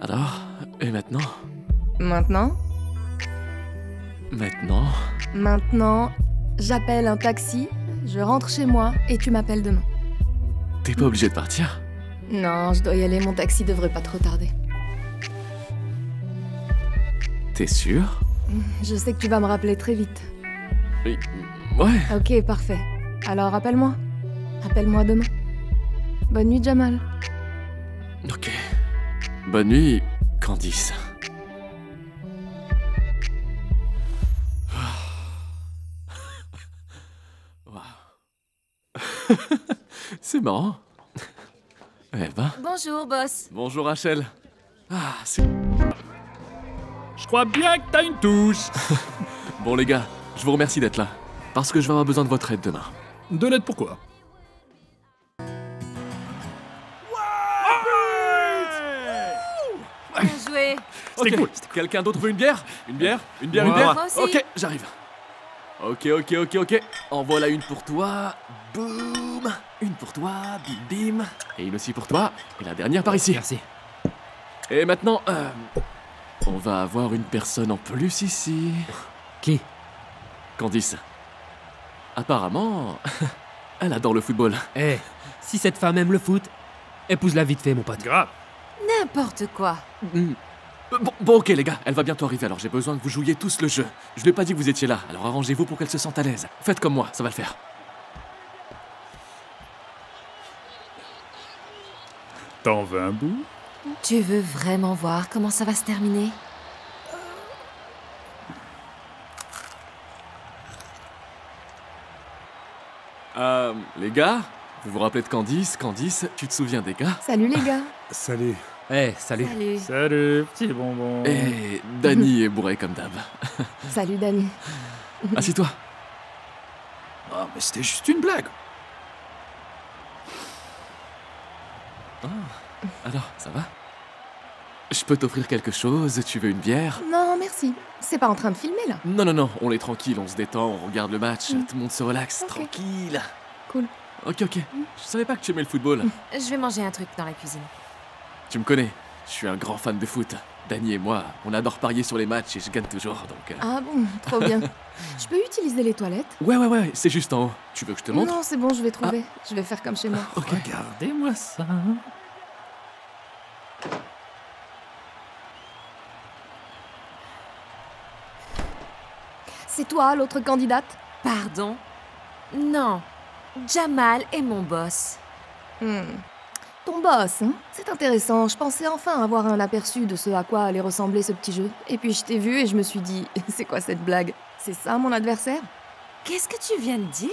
Alors, et maintenant? Maintenant? Maintenant, j'appelle un taxi, je rentre chez moi et tu m'appelles demain. t'es pas obligé de partir. Non, je dois y aller, mon taxi devrait pas trop tarder. T'es sûr? Je sais que tu vas me rappeler très vite. Oui. Ouais. Ok, parfait. Alors appelle-moi. Appelle-moi demain. Bonne nuit, Jamal. Ok. Bonne nuit, Candice. C'est marrant. Eh ben. Bonjour, boss. Bonjour, Rachel. Ah, c'est... Je crois bien que t'as une touche. Bon, les gars, je vous remercie d'être là. Parce que je vais avoir besoin de votre aide demain. De l'aide pourquoi? Bien joué. C'était cool. Quelqu'un d'autre veut une bière? Une bière? Une bière, une bière? Moi aussi. Ok, j'arrive. Ok. En voilà une pour toi. Boum. Une pour toi. Bim, bim. Et une aussi pour toi. Et la dernière par ici. Merci. Et maintenant, on va avoir une personne en plus ici. Qui? Candice. Apparemment, elle adore le football. Eh, si cette femme aime le foot, épouse-la vite fait, mon pote. Grave. N'importe quoi. Bon, ok les gars, elle va bientôt arriver, alors j'ai besoin que vous jouiez tous le jeu. Je lui ai pas dit que vous étiez là, alors arrangez-vous pour qu'elle se sente à l'aise. Faites comme moi, ça va le faire. T'en veux un bout? Tu veux vraiment voir comment ça va se terminer? Les gars, vous vous rappelez de Candice? Candice, tu te souviens des gars? Salut les gars. Salut. Eh, salut. Salut, petit bonbon. Et Dany est bourré comme d'hab. Salut Dany. Assis-toi. Oh, mais c'était juste une blague. Alors, ça va? Je peux t'offrir quelque chose? Tu veux une bière? Non, merci. C'est pas en train de filmer là. Non, on est tranquille, on se détend, on regarde le match, tout le monde se relaxe, Ok. tranquille. Cool. Ok. Je savais pas que tu aimais le football. Je vais manger un truc dans la cuisine. Tu me connais, je suis un grand fan de foot. Dany et moi, on adore parier sur les matchs et je gagne toujours, donc... Ah bon, trop bien. Je peux utiliser les toilettes? Ouais, c'est juste en haut. Tu veux que je te montre? Non, c'est bon, je vais trouver. Je vais faire comme chez moi. Ok. Regardez-moi ça. C'est toi, l'autre candidate? Pardon? Non. Jamal est mon boss. Ton boss, hein? C'est intéressant. Je pensais enfin avoir un aperçu de ce à quoi allait ressembler ce petit jeu. Et puis je t'ai vu et je me suis dit, c'est quoi cette blague? C'est ça mon adversaire? Qu'est-ce que tu viens de dire?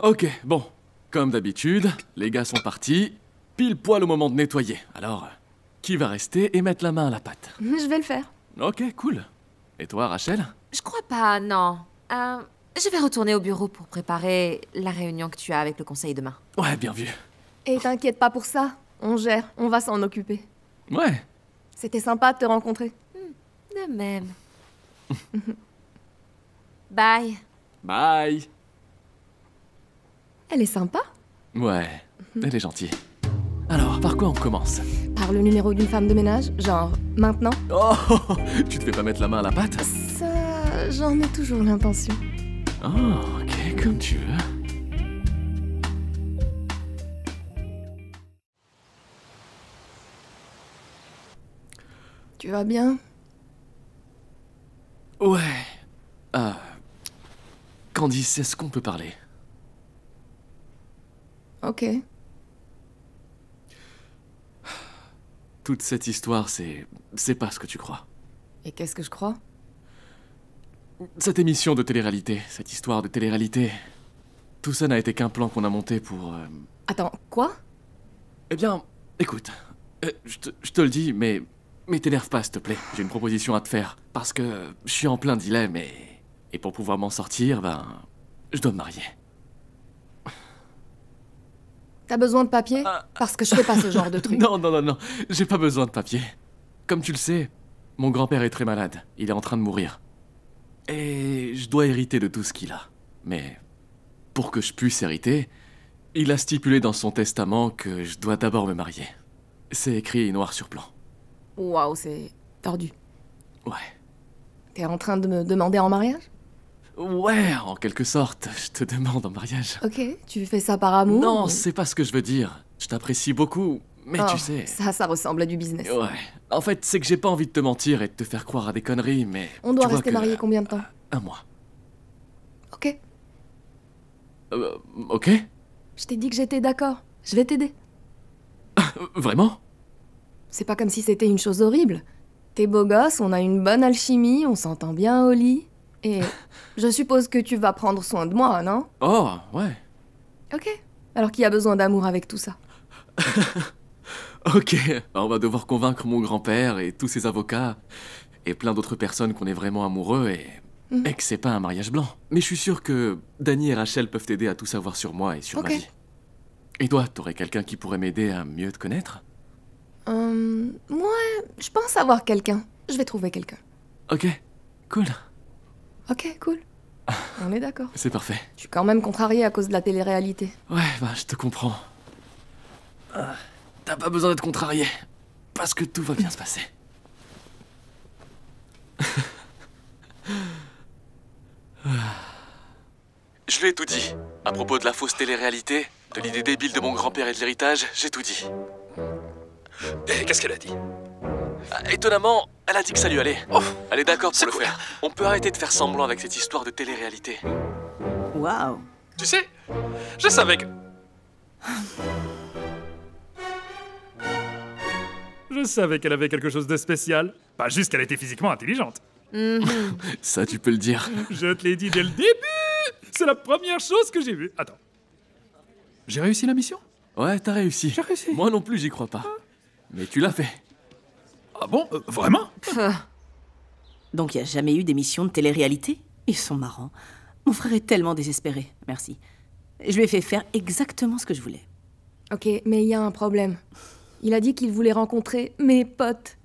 Ok, bon. Comme d'habitude, les gars sont partis, pile poil au moment de nettoyer. Alors, qui va rester et mettre la main à la pâte? Je vais le faire. Ok, cool. Et toi, Rachel? Je crois pas, non. Je vais retourner au bureau pour préparer la réunion que tu as avec le conseil demain. Ouais, bien vu. Et t'inquiète pas pour ça. On gère, on va s'en occuper. Ouais. C'était sympa de te rencontrer. De même. Bye. Bye. Elle est sympa. Ouais, elle est gentille. Alors, par quoi on commence? Par le numéro d'une femme de ménage, genre maintenant. Oh, tu te fais pas mettre la main à la pâte? Ça, j'en ai toujours l'intention. Oh, ok, comme tu veux. Tu vas bien? Ouais. Candice, est-ce qu'on peut parler? Ok. Toute cette histoire, c'est pas ce que tu crois. Et qu'est-ce que je crois? Cette émission de télé-réalité, cette histoire de télé-réalité, tout ça n'a été qu'un plan qu'on a monté pour... Attends, quoi? Eh bien, écoute, je te le dis, mais t'énerve pas, s'il te plaît. J'ai une proposition à te faire, parce que je suis en plein dilemme et pour pouvoir m'en sortir, ben, je dois me marier. T'as besoin de papier? Parce que je fais pas ce genre de truc. Non, j'ai pas besoin de papier. Comme tu le sais, mon grand-père est très malade. Il est en train de mourir. Et je dois hériter de tout ce qu'il a. Mais pour que je puisse hériter, il a stipulé dans son testament que je dois d'abord me marier. C'est écrit noir sur blanc. Waouh, c'est tordu. Ouais. T'es en train de me demander en mariage? Ouais, en quelque sorte, je te demande en mariage. Ok, tu fais ça par amour? Non, c'est pas ce que je veux dire. Je t'apprécie beaucoup, mais tu sais... Ça ressemble à du business. Ouais. En fait, c'est que j'ai pas envie de te mentir et de te faire croire à des conneries, mais... On doit rester mariés combien de temps? 1 mois. Ok. Ok? Je t'ai dit que j'étais d'accord. Je vais t'aider. Vraiment? C'est pas comme si c'était une chose horrible. T'es beau gosse, on a une bonne alchimie, on s'entend bien au lit. Et je suppose que tu vas prendre soin de moi, non? Oh, ouais. Ok. Alors qui a besoin d'amour avec tout ça? Ok, on va devoir convaincre mon grand-père et tous ses avocats et plein d'autres personnes qu'on est vraiment amoureux et que c'est pas un mariage blanc. Mais je suis sûr que Dani et Rachel peuvent t'aider à tout savoir sur moi et sur ma vie. Et toi, t'aurais quelqu'un qui pourrait m'aider à mieux te connaître? Ouais, je pense avoir quelqu'un. Je vais trouver quelqu'un. Ok, cool. Ok, cool. On est d'accord. C'est parfait. Je suis quand même contrariée à cause de la télé-réalité. Ouais, bah je te comprends. T'as pas besoin d'être contrarié, parce que tout va bien se passer. Je lui ai tout dit. À propos de la fausse télé-réalité, de l'idée débile de mon grand-père et de l'héritage, j'ai tout dit. Et qu'est-ce qu'elle a dit? Étonnamment, elle a dit que ça lui allait. Elle est d'accord pour le faire. On peut arrêter de faire semblant avec cette histoire de télé-réalité. Waouh. Tu sais, je savais que... Je savais qu'elle avait quelque chose de spécial. Pas juste qu'elle était physiquement intelligente. Ça, tu peux le dire. Je te l'ai dit dès le début. C'est la première chose que j'ai vue. Attends. J'ai réussi la mission? Ouais, t'as réussi. J'ai réussi. Moi non plus, j'y crois pas. Mais tu l'as fait. Ah bon? Vraiment? Donc il n'y a jamais eu d'émission de télé-réalité? Ils sont marrants. Mon frère est tellement désespéré. Merci. Je lui ai fait faire exactement ce que je voulais. Ok, mais il y a un problème. Il a dit qu'il voulait rencontrer mes potes.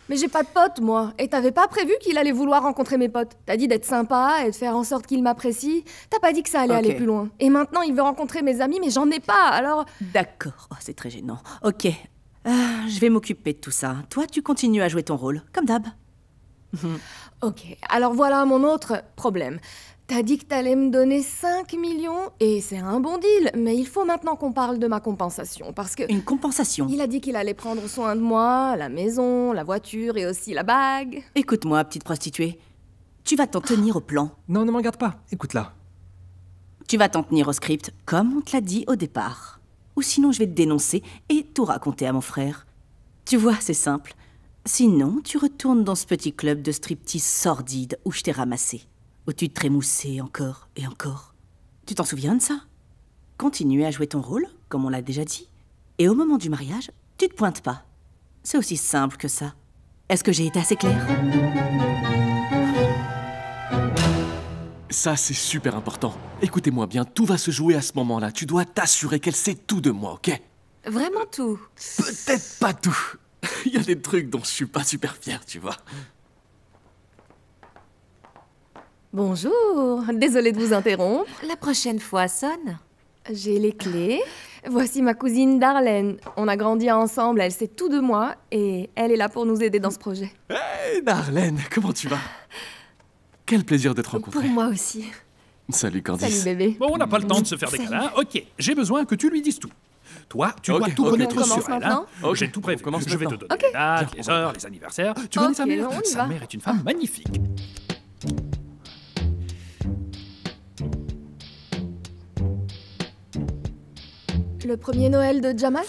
Mais j'ai pas de potes, moi. Et t'avais pas prévu qu'il allait vouloir rencontrer mes potes. T'as dit d'être sympa et de faire en sorte qu'il m'apprécie. T'as pas dit que ça allait aller plus loin. Et maintenant, il veut rencontrer mes amis, mais j'en ai pas, alors... D'accord. Oh, c'est très gênant. Ok. Je vais m'occuper de tout ça. Toi, tu continues à jouer ton rôle, comme d'hab. Ok, alors voilà mon autre problème. T'as dit que t'allais me donner 5 millions, et c'est un bon deal, mais il faut maintenant qu'on parle de ma compensation, parce que... Une compensation? Il a dit qu'il allait prendre soin de moi, la maison, la voiture et aussi la bague. Écoute-moi, petite prostituée. Tu vas t'en tenir au plan. Non, ne m'en garde pas. Écoute-la. Tu vas t'en tenir au script, comme on te l'a dit au départ. Ou sinon, je vais te dénoncer et tout raconter à mon frère. Tu vois, c'est simple. Sinon, tu retournes dans ce petit club de striptease sordide où je t'ai ramassé. Où tu te trémoussais encore et encore. Tu t'en souviens de ça? Continue à jouer ton rôle, comme on l'a déjà dit. Et au moment du mariage, tu te pointes pas. C'est aussi simple que ça. Est-ce que j'ai été assez claire? Ça, c'est super important. Écoutez-moi bien, tout va se jouer à ce moment-là. Tu dois t'assurer qu'elle sait tout de moi, ok? Vraiment tout? Peut-être pas tout. Il y a des trucs dont je suis pas super fier, tu vois. Bonjour, désolée de vous interrompre. La prochaine fois, sonne. J'ai les clés. Voici ma cousine Darlene. On a grandi ensemble, elle sait tout de moi et elle est là pour nous aider dans ce projet. Hey Darlene, comment tu vas? Quel plaisir de te rencontrer. Pour moi aussi. Salut Candice. Salut bébé. Bon, on n'a pas le temps de se faire des câlins. Ok, j'ai besoin que tu lui dises tout. Toi, tu dois tout ok, connaître on commence sur elle. maintenant J'ai tout prévu. Je vais te donner Ok. les dates, les heures, les anniversaires. Tu connais sa mère? on y Sa va. mère est une femme magnifique. Le premier Noël de Jamal?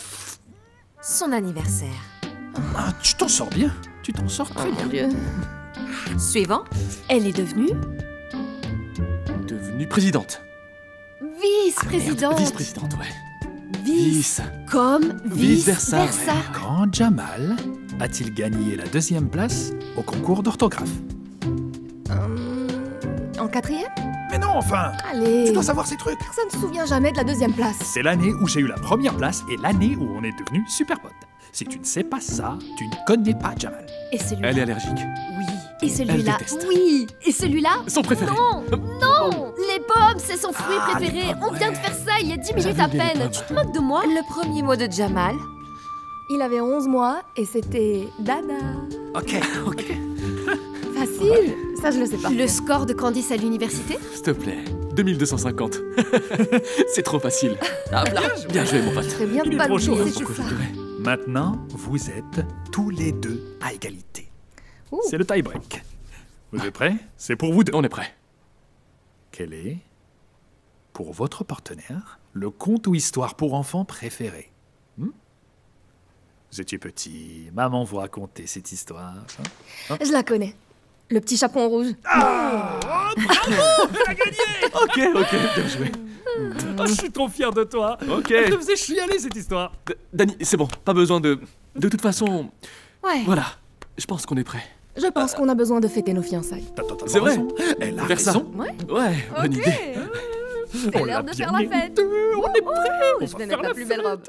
Son anniversaire. Ah, tu t'en sors bien. Tu t'en sors très bien. Mon Dieu. Suivant. Elle est devenue Devenue présidente. vice-présidente. Vice-présidente, ouais. Vice. Comme Vice-versa, vice-versa. Grand Jamal a-t-il gagné la 2e place au concours d'orthographe? En 4e? Mais non, enfin! Allez. Tu dois savoir ces trucs. Personne ne se souvient jamais de la 2e place. C'est l'année où j'ai eu la 1re place et l'année où on est devenus super potes. Si tu ne sais pas ça, tu ne connais pas Jamal. Et celui-là? Elle est allergique. Oui. Et celui-là? Elle déteste. Oui. Et celui-là? Son préféré. Non. Non. Les pommes, c'est son fruit préféré. On vient de faire ça il y a 10 minutes à vu, il y a des peine. pommes. Tu te moques de moi? Le premier mot de Jamal. Il avait 11 mois et c'était Dada. Ok. Facile. Ça, je le sais pas. Le score de Candice à l'université? S'il te plaît. 2250. C'est trop facile. Bien joué, mon pote. Très bien Il de est pas trop chaud, l'oublier, hein, c'est Pourquoi ça. je pleurais? Maintenant, vous êtes tous les deux à égalité. Ouh. C'est le tie-break. Vous êtes prêts? C'est pour vous deux. On est prêt. Quel est, pour votre partenaire, le conte ou histoire pour enfants préféré? Vous étiez petit, maman vous racontait cette histoire. Je la connais. Le petit chaperon rouge. Ok, bien joué. Je suis trop fier de toi. Ok. Elle te faisait chialer cette histoire. Dani, c'est bon, pas besoin de... De toute façon, Ouais. voilà. Je pense qu'on est prêt. Je pense qu'on a besoin de fêter nos fiançailles. C'est vrai. Elle a Faire ça. raison. Ouais. Ouais, bonne idée. C'est l'heure de faire la fête. On est prêts. On Je va vais faire mettre la plus belle robe.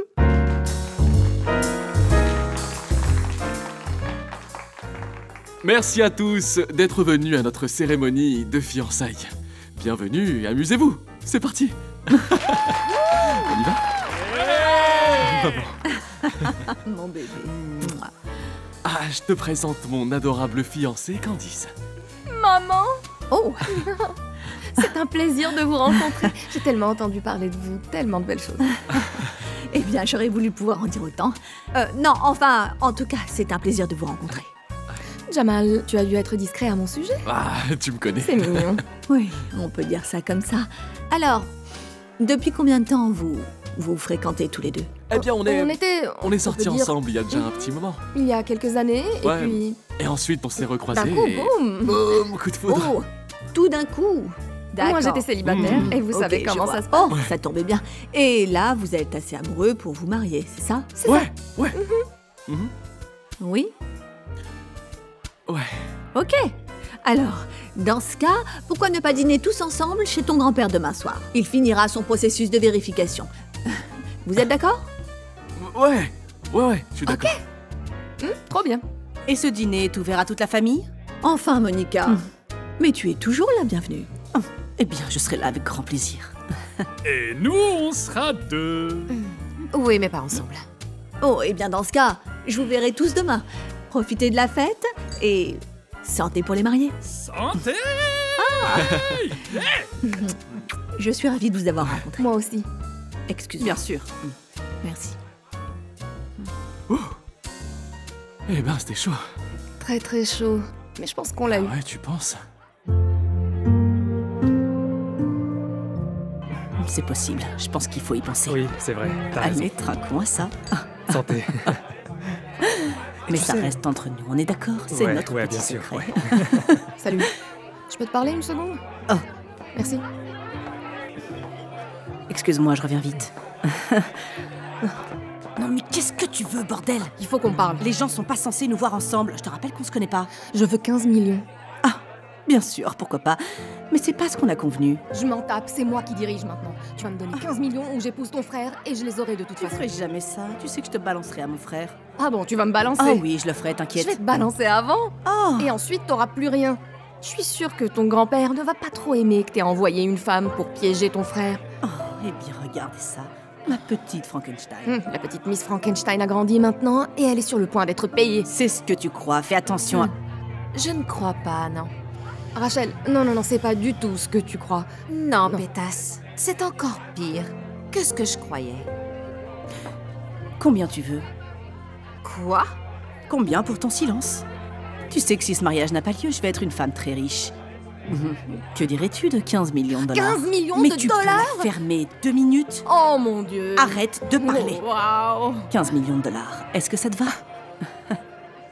Merci à tous d'être venus à notre cérémonie de fiançailles. Bienvenue et amusez-vous. C'est parti. On y va? Mon bébé. Ah, je te présente mon adorable fiancé, Candice. Maman. Oh, C'est un plaisir de vous rencontrer. J'ai tellement entendu parler de vous, tellement de belles choses. eh bien, j'aurais voulu pouvoir en dire autant. Non, enfin, en tout cas, c'est un plaisir de vous rencontrer. Jamal, tu as dû être discret à mon sujet. Ah, tu me connais. C'est mignon. Oui, on peut dire ça comme ça. Alors, depuis combien de temps vous fréquentez tous les deux? Eh bien, on est sortis peut dire, ensemble il y a déjà un petit moment. Il y a quelques années, Ouais. et puis... Et ensuite, on s'est recroisés D'un coup, et... boum. Boum, coup de foudre. Oh, tout d'un coup. D'accord. Moi, j'étais célibataire, et vous Ok, savez je comment vois. ça se passe. Oh, ça tombait bien. Et là, vous êtes assez amoureux pour vous marier, c'est ça? Ouais. Oui? Ouais. Ok. Alors, dans ce cas, pourquoi ne pas dîner tous ensemble chez ton grand-père demain soir? Il finira son processus de vérification. Vous êtes d'accord? Ouais, je suis d'accord. Trop bien. Et ce dîner est ouvert à toute la famille? Enfin, Monica. Mais tu es toujours la bienvenue. Eh bien, je serai là avec grand plaisir. Et nous, on sera deux. Oui, mais pas ensemble. Oh, et bien dans ce cas, je vous verrai tous demain. Profitez de la fête et santé pour les mariés. Santé. Je suis ravie de vous avoir rencontré. Moi aussi. Excuse-moi. Bien sûr. Merci. Eh ben, c'était chaud. Très très chaud. Mais je pense qu'on l'a eu. Ouais, tu penses? C'est possible. Je pense qu'il faut y penser. Oui, c'est vrai. T'as raison. Allez, traquons à ça. Santé. Mais Tu ça sais- reste entre nous, on est d'accord? C'est Ouais, notre ouais, petit bien sûr, secret. ouais. Salut. Je peux te parler une seconde? Oh. Merci. Excuse-moi, je reviens vite. Non mais qu'est-ce que tu veux, bordel? Il faut qu'on parle. Les gens sont pas censés nous voir ensemble. Je te rappelle qu'on se connaît pas. Je veux 15 millions. Bien sûr, pourquoi pas. Mais c'est pas ce qu'on a convenu. Je m'en tape, c'est moi qui dirige maintenant. Tu vas me donner 15 millions ou j'épouse ton frère et je les aurai de toute Tu façon. ferais jamais ça. Tu sais que je te balancerai à mon frère. Ah bon, tu vas me balancer? Ah oui, je le ferai, Je t'inquiète. vais te balancer avant. Oh. Et ensuite, t'auras plus rien. Je suis sûre que ton grand-père ne va pas trop aimer que t'aies envoyé une femme pour piéger ton frère. Oh, eh bien, regardez ça. Ma petite Frankenstein. La petite Miss Frankenstein a grandi maintenant et elle est sur le point d'être payée. C'est ce que tu crois. Fais attention à... Je ne crois pas, non. Rachel, non, c'est pas du tout ce que tu crois. Non, pétasse. C'est encore pire que ce que je croyais. Combien tu veux? Quoi? Combien pour ton silence? Tu sais que si ce mariage n'a pas lieu, je vais être une femme très riche. Que dirais-tu de 15 millions de dollars? 15 millions Mais de tu dollars? peux la fermer 2 minutes? Oh mon Dieu. Arrête de parler. Waouh. 15 millions de dollars. Est-ce que ça te va?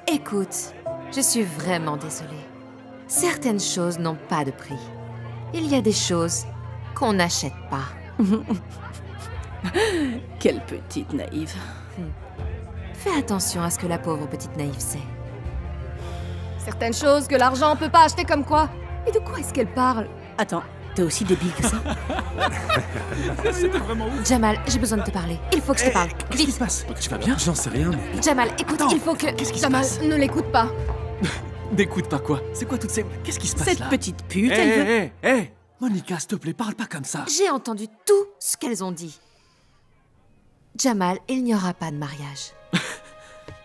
Écoute, je suis vraiment désolée. Certaines choses n'ont pas de prix. Il y a des choses qu'on n'achète pas. Quelle petite naïve. Fais attention à ce que la pauvre petite naïve sait. Certaines choses que l'argent peut pas acheter comme quoi. Et de quoi est-ce qu'elle parle? Attends, t'es aussi débile que ça? C'était vraiment ouf. Jamal, j'ai besoin de te parler. Il faut que je te parle. Qu'est-ce qui se passe? Tu vas bien? J'en sais rien, mais... Jamal, écoute, il faut que... Qu'est-ce qui se Jamal, passe? ne l'écoute pas. N'écoute pas quoi? C'est quoi toutes ces... Qu'est-ce qui se passe Cette là? petite pute, elle veut... Hé Monica, s'il te plaît, parle pas comme ça. J'ai entendu tout ce qu'elles ont dit. Jamal, il n'y aura pas de mariage.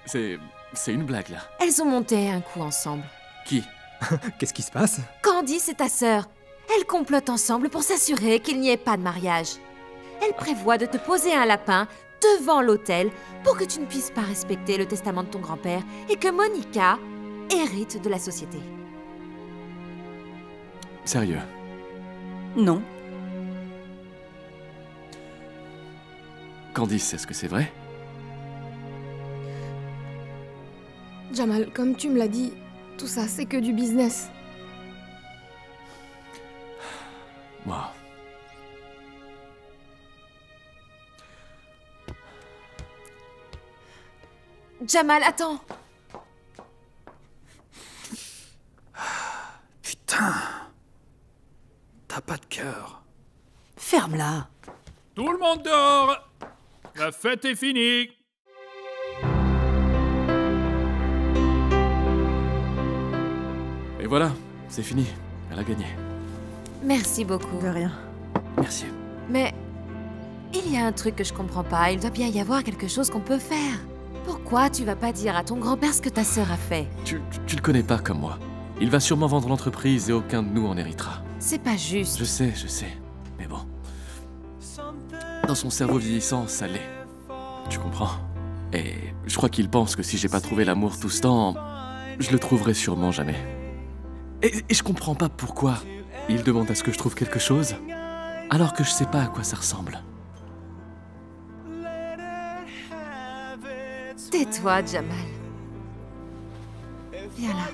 C'est une blague là. Elles ont monté un coup ensemble. Qui? Qu'est-ce qui se passe? Candy, c'est ta sœur. Elles complotent ensemble pour s'assurer qu'il n'y ait pas de mariage. Elles prévoient de te poser un lapin devant l'autel pour que tu ne puisses pas respecter le testament de ton grand-père et que Monica hérite de la société. Sérieux? Non. Candice, est-ce que c'est vrai? Jamal, comme tu me l'as dit, tout ça, c'est que du business. Moi. Jamal, attends. Putain. T'as pas de cœur. Ferme-la. Tout le monde dehors. La fête est finie. Et voilà, c'est fini. Elle a gagné. Merci beaucoup. De rien. Merci. Mais il y a un truc que je comprends pas. Il doit bien y avoir quelque chose qu'on peut faire. Pourquoi tu vas pas dire à ton grand-père ce que ta sœur a fait? Tu le connais pas comme moi. Il va sûrement vendre l'entreprise et aucun de nous en héritera. C'est pas juste. Je sais. Mais bon. Dans son cerveau vieillissant, ça l'est. Tu comprends? Et je crois qu'il pense que si j'ai pas trouvé l'amour tout ce temps, je le trouverai sûrement jamais. Et je comprends pas pourquoi il demande à ce que je trouve quelque chose, alors que je sais pas à quoi ça ressemble. Tais-toi, Jamal. Viens là.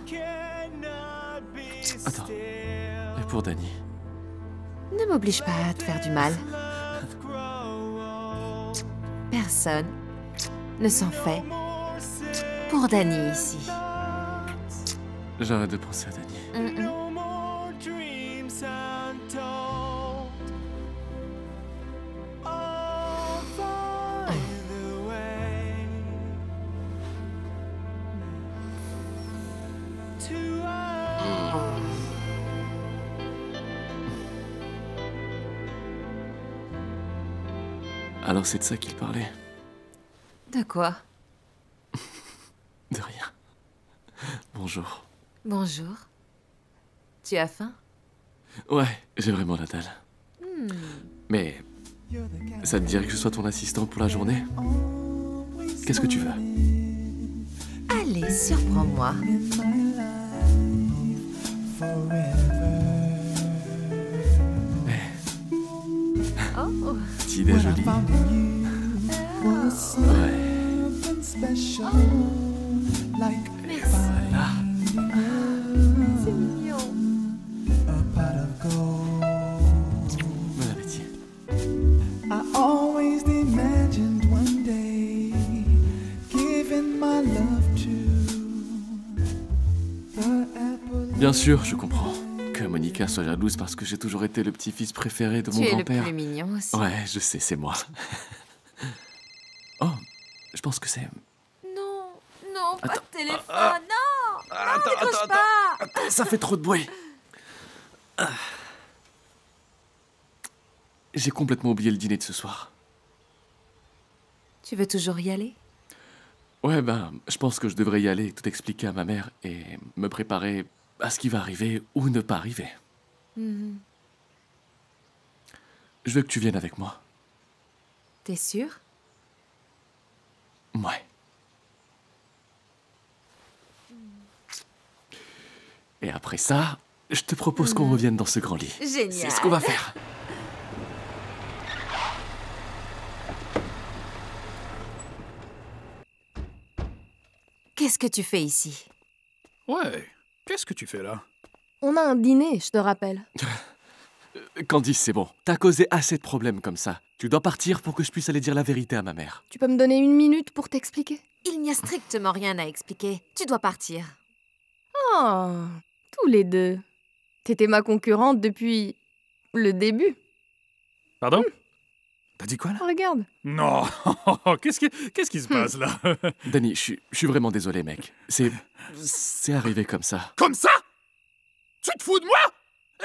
Attends. Et pour Dani? Ne m'oblige pas à te faire du mal. Personne ne s'en fait pour Dani ici. J'arrête de penser à Dani. Alors c'est de ça qu'il parlait? De quoi? De rien. Bonjour. Bonjour. Tu as faim? Ouais, j'ai vraiment la dalle. Mais ça te dirait que je sois ton assistant pour la journée? Qu'est-ce que tu veux? Allez, surprends-moi. Oh. Petit idée jolie. Ouais. Voilà. C'est mignon. Bon appétit. I always imagined one day giving my love to the apple. Bien sûr, je comprends que Monica soit jalouse parce que j'ai toujours été le petit-fils préféré de mon grand-père. Tu es le plus mignon aussi. Ouais, je sais, c'est moi. Oh, je pense que c'est... Non, pas de téléphone, non! Non, décroche pas! Attends, ça fait trop de bruit. J'ai complètement oublié le dîner de ce soir. Tu veux toujours y aller? Ouais, ben, je pense que je devrais y aller, tout expliquer à ma mère et me préparer à ce qui va arriver ou ne pas arriver. Je veux que tu viennes avec moi. T'es sûr? Ouais. Et après ça, je te propose qu'on revienne dans ce grand lit. Génial. C'est ce qu'on va faire. Qu'est-ce que tu fais ici? Ouais, qu'est-ce que tu fais là? On a un dîner, je te rappelle. Candice, c'est bon. T'as causé assez de problèmes comme ça. Tu dois partir pour que je puisse aller dire la vérité à ma mère. Tu peux me donner 1 minute pour t'expliquer? Il n'y a strictement rien à expliquer. Tu dois partir. Oh, tous les deux. T'étais ma concurrente depuis le début. Pardon? T'as dit quoi là? Regarde. Non. Qu'est-ce qui se passe là? Danny, je suis vraiment désolé, mec. C'est arrivé comme ça. Comme ça? Tu te fous de moi?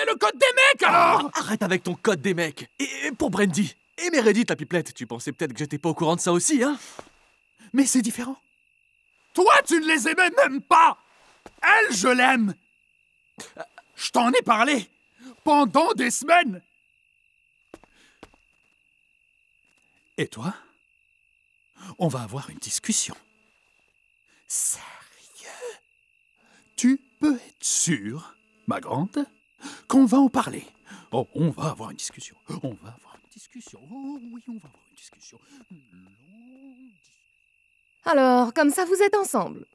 Et le code des mecs alors? Arrête avec ton code des mecs. Et pour Brandy. Et Meredith, la pipelette. Tu pensais peut-être que j'étais pas au courant de ça aussi, hein? Mais c'est différent. Toi, tu ne les aimais même pas. Elle, je l'aime. Je t'en ai parlé pendant des semaines. Et toi? On va avoir une discussion. Sérieux? Tu peux être sûre, ma grande, qu'on va en parler. Oh, on va avoir une discussion. On va avoir une discussion. Oh oui, on va avoir une discussion. Alors, comme ça, vous êtes ensemble.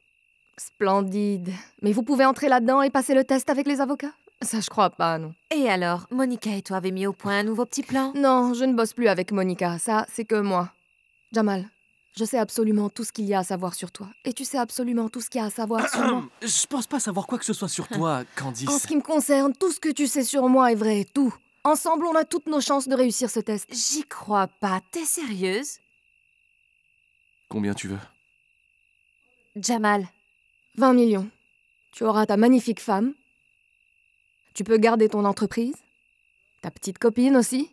Splendide. Mais vous pouvez entrer là-dedans et passer le test avec les avocats? Ça, je crois pas, non. Et alors, Monica et toi avez mis au point un nouveau petit plan? Non, je ne bosse plus avec Monica. Ça, c'est que moi. Jamal, je sais absolument tout ce qu'il y a à savoir sur toi. Et tu sais absolument tout ce qu'il y a à savoir sur moi. Je pense pas savoir quoi que ce soit sur toi, Candice. En ce qui me concerne, tout ce que tu sais sur moi est vrai, tout. Ensemble, on a toutes nos chances de réussir ce test. J'y crois pas. T'es sérieuse? Combien tu veux? Jamal. 20 millions. Tu auras ta magnifique femme. Tu peux garder ton entreprise. Ta petite copine aussi.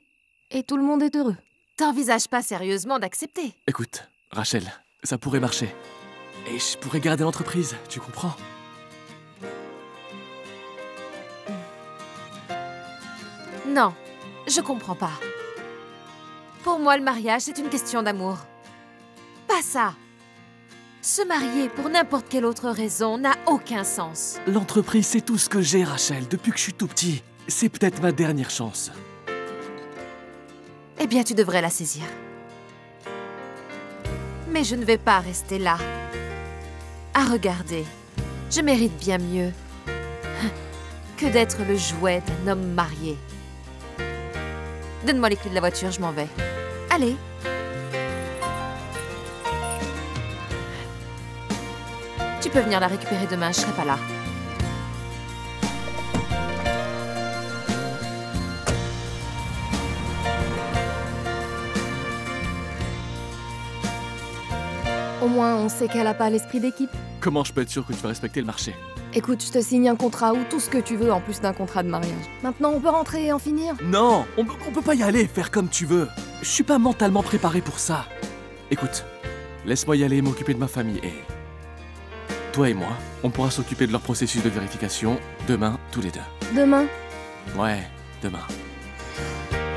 Et tout le monde est heureux. T'envisages pas sérieusement d'accepter? Écoute, Rachel, ça pourrait marcher. Et je pourrais garder l'entreprise, tu comprends? Non, je comprends pas. Pour moi, le mariage, c'est une question d'amour. Pas ça. Se marier pour n'importe quelle autre raison n'a aucun sens. L'entreprise, c'est tout ce que j'ai, Rachel, depuis que je suis tout petit. C'est peut-être ma dernière chance. Eh bien, tu devrais la saisir. Mais je ne vais pas rester là. À regarder, je mérite bien mieux que d'être le jouet d'un homme marié. Donne-moi les clés de la voiture, je m'en vais. Allez. Tu peux venir la récupérer demain, je serai pas là. Au moins, on sait qu'elle a pas l'esprit d'équipe. Comment je peux être sûr que tu vas respecter le marché? Écoute, je te signe un contrat ou tout ce que tu veux en plus d'un contrat de mariage. Maintenant, on peut rentrer et en finir? Non, on peut pas y aller et faire comme tu veux. Je suis pas mentalement préparé pour ça. Écoute, laisse-moi y aller et m'occuper de ma famille et... Toi et moi, on pourra s'occuper de leur processus de vérification demain, tous les deux. Demain? Ouais, demain.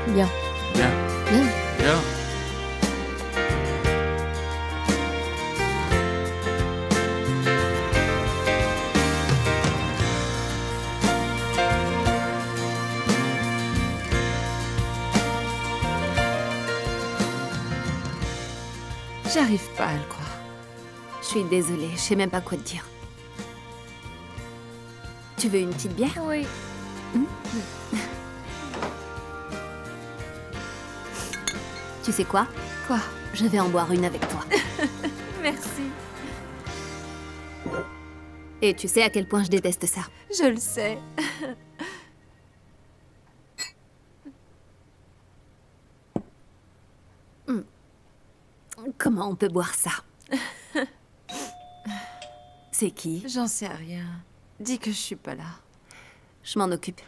Bien. Bien. Bien. Bien. J'arrive pas à le croire. Je suis désolée, je sais même pas quoi te dire. Tu veux une petite bière? Oui. Tu sais quoi? Quoi? Je vais en boire une avec toi. Merci. Et tu sais à quel point je déteste ça. Je le sais. Comment on peut boire ça? C'est qui? J'en sais rien. Dis que je suis pas là. Je m'en occupe.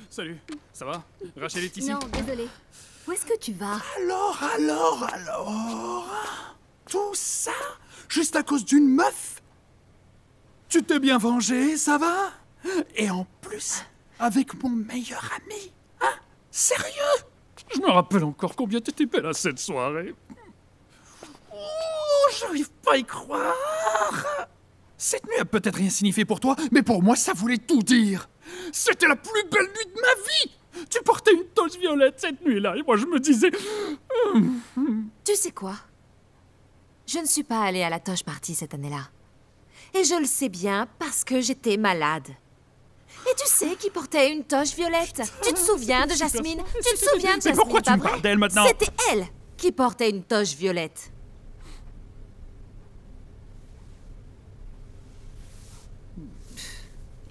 Salut, ça va? Rachel est ici? Non, désolé. Où est-ce que tu vas? Alors tout ça? Juste à cause d'une meuf? Tu t'es bien vengé, ça va? Et en plus, avec mon meilleur ami? Hein? Sérieux? Je me rappelle encore combien t'étais belle à cette soirée. Oh, j'arrive pas à y croire. Cette nuit a peut-être rien signifié pour toi, mais pour moi, ça voulait tout dire. C'était la plus belle nuit de ma vie. Tu portais une toche violette cette nuit-là, et moi je me disais... Tu sais quoi? je ne suis pas allée à la Toge Party cette année-là. Et je le sais bien parce que j'étais malade. Et tu sais qui portait une toge violette? Tu te souviens de Jasmine? Tu te souviens de Jasmine? Mais pourquoi tu pas me vrai? parles d'elle maintenant? C'était elle qui portait une toge violette.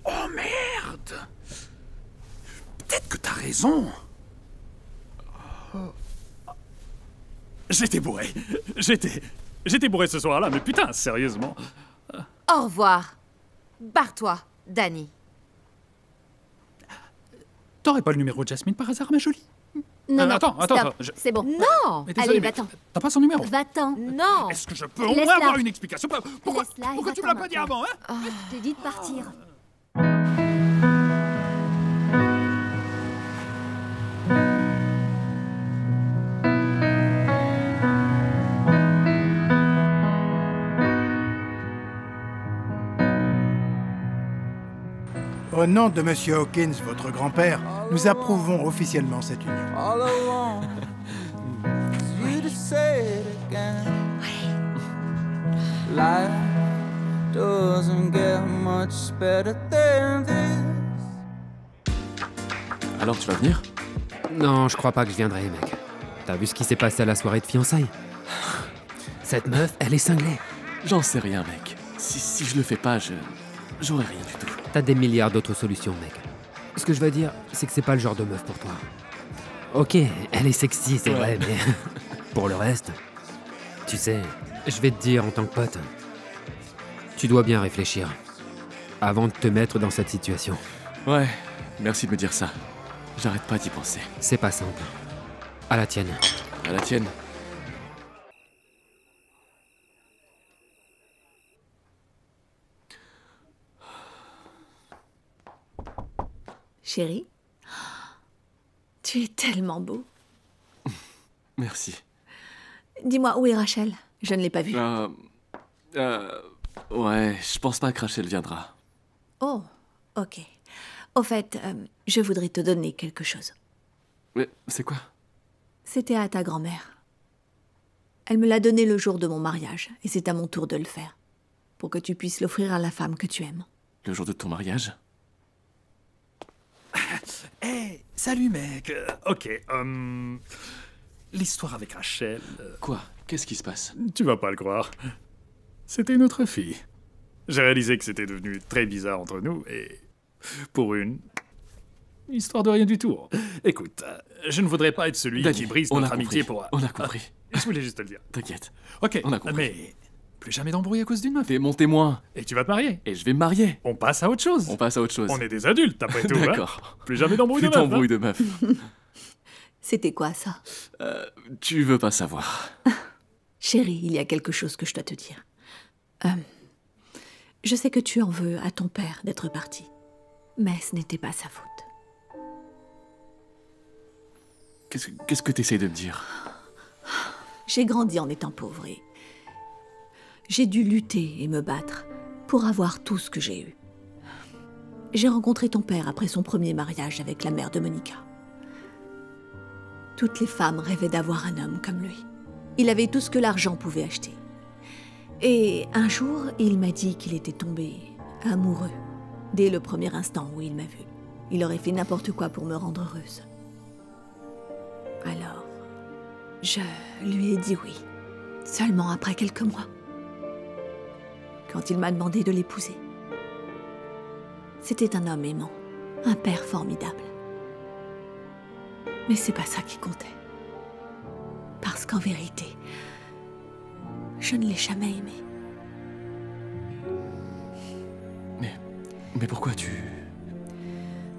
Oh merde! Peut-être que t'as raison. J'étais bourré. J'étais bourré ce soir-là, mais putain, sérieusement. Au revoir. Barre-toi, Danny. T'aurais pas le numéro de Jasmine par hasard, ma jolie? Non, non, attends, stop. je- C'est bon. Non! Mais désolé, Allez, mais va-t'en. T'as pas son numéro? Va-t'en. Non! Est-ce que je peux au moins Laisse-la. avoir une explication? Pourquoi Laisse-la et tu me va-t'en l'as pas dit maintenant. avant, hein? Je t'ai dit de partir. Au nom de Monsieur Hawkins, votre grand-père, nous approuvons officiellement cette union. All alone. You to say it again. Life doesn't get much better than this. Alors, tu vas venir? Non, je crois pas que je viendrai, mec. T'as vu ce qui s'est passé à la soirée de fiançailles? Cette meuf, elle est cinglée. J'en sais rien, mec. Si je le fais pas, j'aurai rien du tout. T'as des milliards d'autres solutions, mec. Ce que je veux dire, c'est que c'est pas le genre de meuf pour toi. Ok, elle est sexy, c'est vrai, mais pour le reste, tu sais, je vais te dire en tant que pote, tu dois bien réfléchir avant de te mettre dans cette situation. Ouais, merci de me dire ça. J'arrête pas d'y penser. C'est pas simple. À la tienne. À la tienne. Chérie, tu es tellement beau. Merci. Dis-moi, où est Rachel? Je ne l'ai pas vue. Ouais, je pense pas que Rachel viendra. Oh, ok. Au fait, je voudrais te donner quelque chose. Mais c'est quoi? C'était à ta grand-mère. Elle me l'a donné le jour de mon mariage, et c'est à mon tour de le faire. Pour que tu puisses l'offrir à la femme que tu aimes. Le jour de ton mariage? Hey, salut mec. Ok, l'histoire avec Rachel... Quoi? Qu'est-ce qui se passe? Tu vas pas le croire. C'était une autre fille. J'ai réalisé que c'était devenu très bizarre entre nous et... Pour une histoire de rien du tout. Écoute, je ne voudrais pas être celui Danny, qui brise on notre a amitié compris. pour... On a compris. Je voulais juste te le dire. T'inquiète. Ok, On a compris. mais plus jamais d'embrouille à cause d'une meuf. T'es mon témoin. Et tu vas te marier. Et je vais me marier. On passe à autre chose. On passe à autre chose. On est des adultes, après tout. D'accord. Hein. Plus jamais d'embrouille de Plus meuf. d'embrouille de meuf. C'était quoi, ça? Tu veux pas savoir. Chérie, il y a quelque chose que je dois te dire. Je sais que tu en veux à ton père d'être parti. Mais ce n'était pas sa faute. Qu'est-ce que t'essayes de me dire? J'ai grandi en étant pauvre et j'ai dû lutter et me battre pour avoir tout ce que j'ai eu. J'ai rencontré ton père après son premier mariage avec la mère de Monica. Toutes les femmes rêvaient d'avoir un homme comme lui. Il avait tout ce que l'argent pouvait acheter. Et un jour, il m'a dit qu'il était tombé amoureux dès le premier instant où il m'a vue. Il aurait fait n'importe quoi pour me rendre heureuse. Alors, je lui ai dit oui, seulement après quelques mois, quand il m'a demandé de l'épouser. C'était un homme aimant, un père formidable. Mais c'est pas ça qui comptait. Parce qu'en vérité, je ne l'ai jamais aimé. Mais pourquoi tu...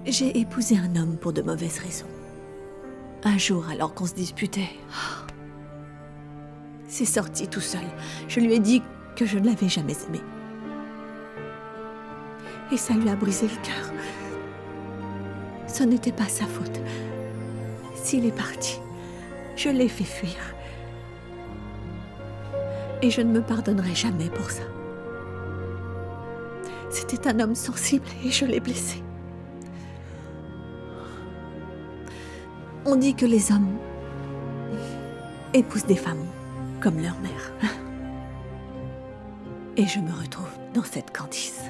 J'ai épousé un homme pour de mauvaises raisons. Un jour, alors qu'on se disputait, c'est sorti tout seul. Je lui ai dit que je ne l'avais jamais aimé. Et ça lui a brisé le cœur. Ce n'était pas sa faute. S'il est parti, je l'ai fait fuir. Et je ne me pardonnerai jamais pour ça. C'était un homme sensible et je l'ai blessé. On dit que les hommes épousent des femmes comme leur mère. et je me retrouve dans cette Candice.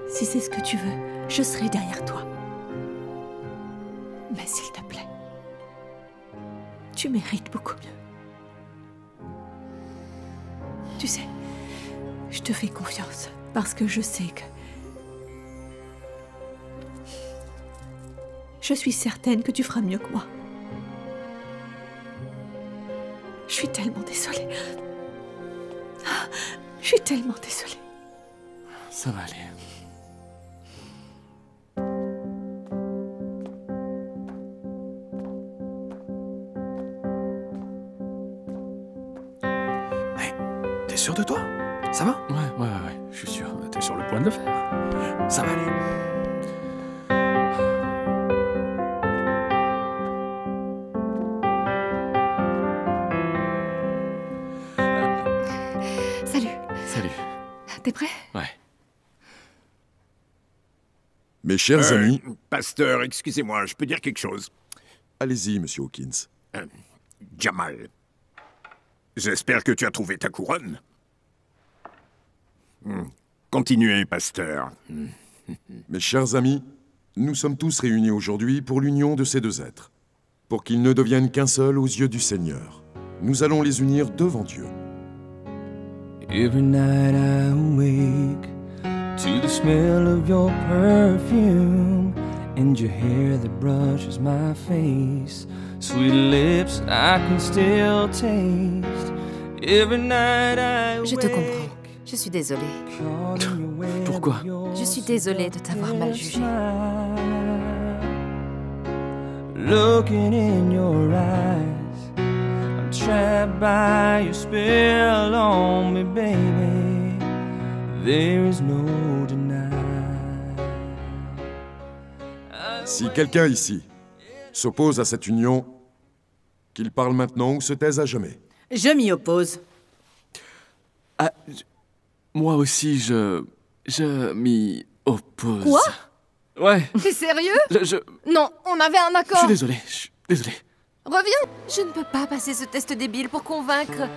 Si c'est ce que tu veux, je serai derrière toi. Mais s'il te plaît, tu mérites beaucoup mieux. Tu sais, je te fais confiance parce que je sais que... Je suis certaine que tu feras mieux que moi. Je suis tellement désolée. Je suis tellement désolée. Ça va aller. T'es sûr de toi? Ça va? Ouais, je suis sûr. T'es sur le point de le faire. Ça va aller. Salut. T'es prêt? Ouais. Mes chers amis... Pasteur, excusez-moi, je peux dire quelque chose? Allez-y, monsieur Hawkins. Jamal, j'espère que tu as trouvé ta couronne. Continuez, pasteur. Mes chers amis, nous sommes tous réunis aujourd'hui pour l'union de ces deux êtres, pour qu'ils ne deviennent qu'un seul aux yeux du Seigneur. Nous allons les unir devant Dieu. Every night I awake to the smell of your perfume and your hair that brushes my face, sweet lips I can still taste. Every night I Je te comprends. Je suis désolée. Pourquoi? Je suis désolée de t'avoir mal jugé. Looking in your eyes, I'm trapped by your spell on me, baby. There is no denying. Si quelqu'un ici s'oppose à cette union, qu'il parle maintenant ou se taise à jamais. Je m'y oppose. Ah, moi aussi, je m'y oppose. Quoi? Ouais. T'es sérieux? Je... Non, on avait un accord. Je suis désolé. Reviens. Je ne peux pas passer ce test débile pour convaincre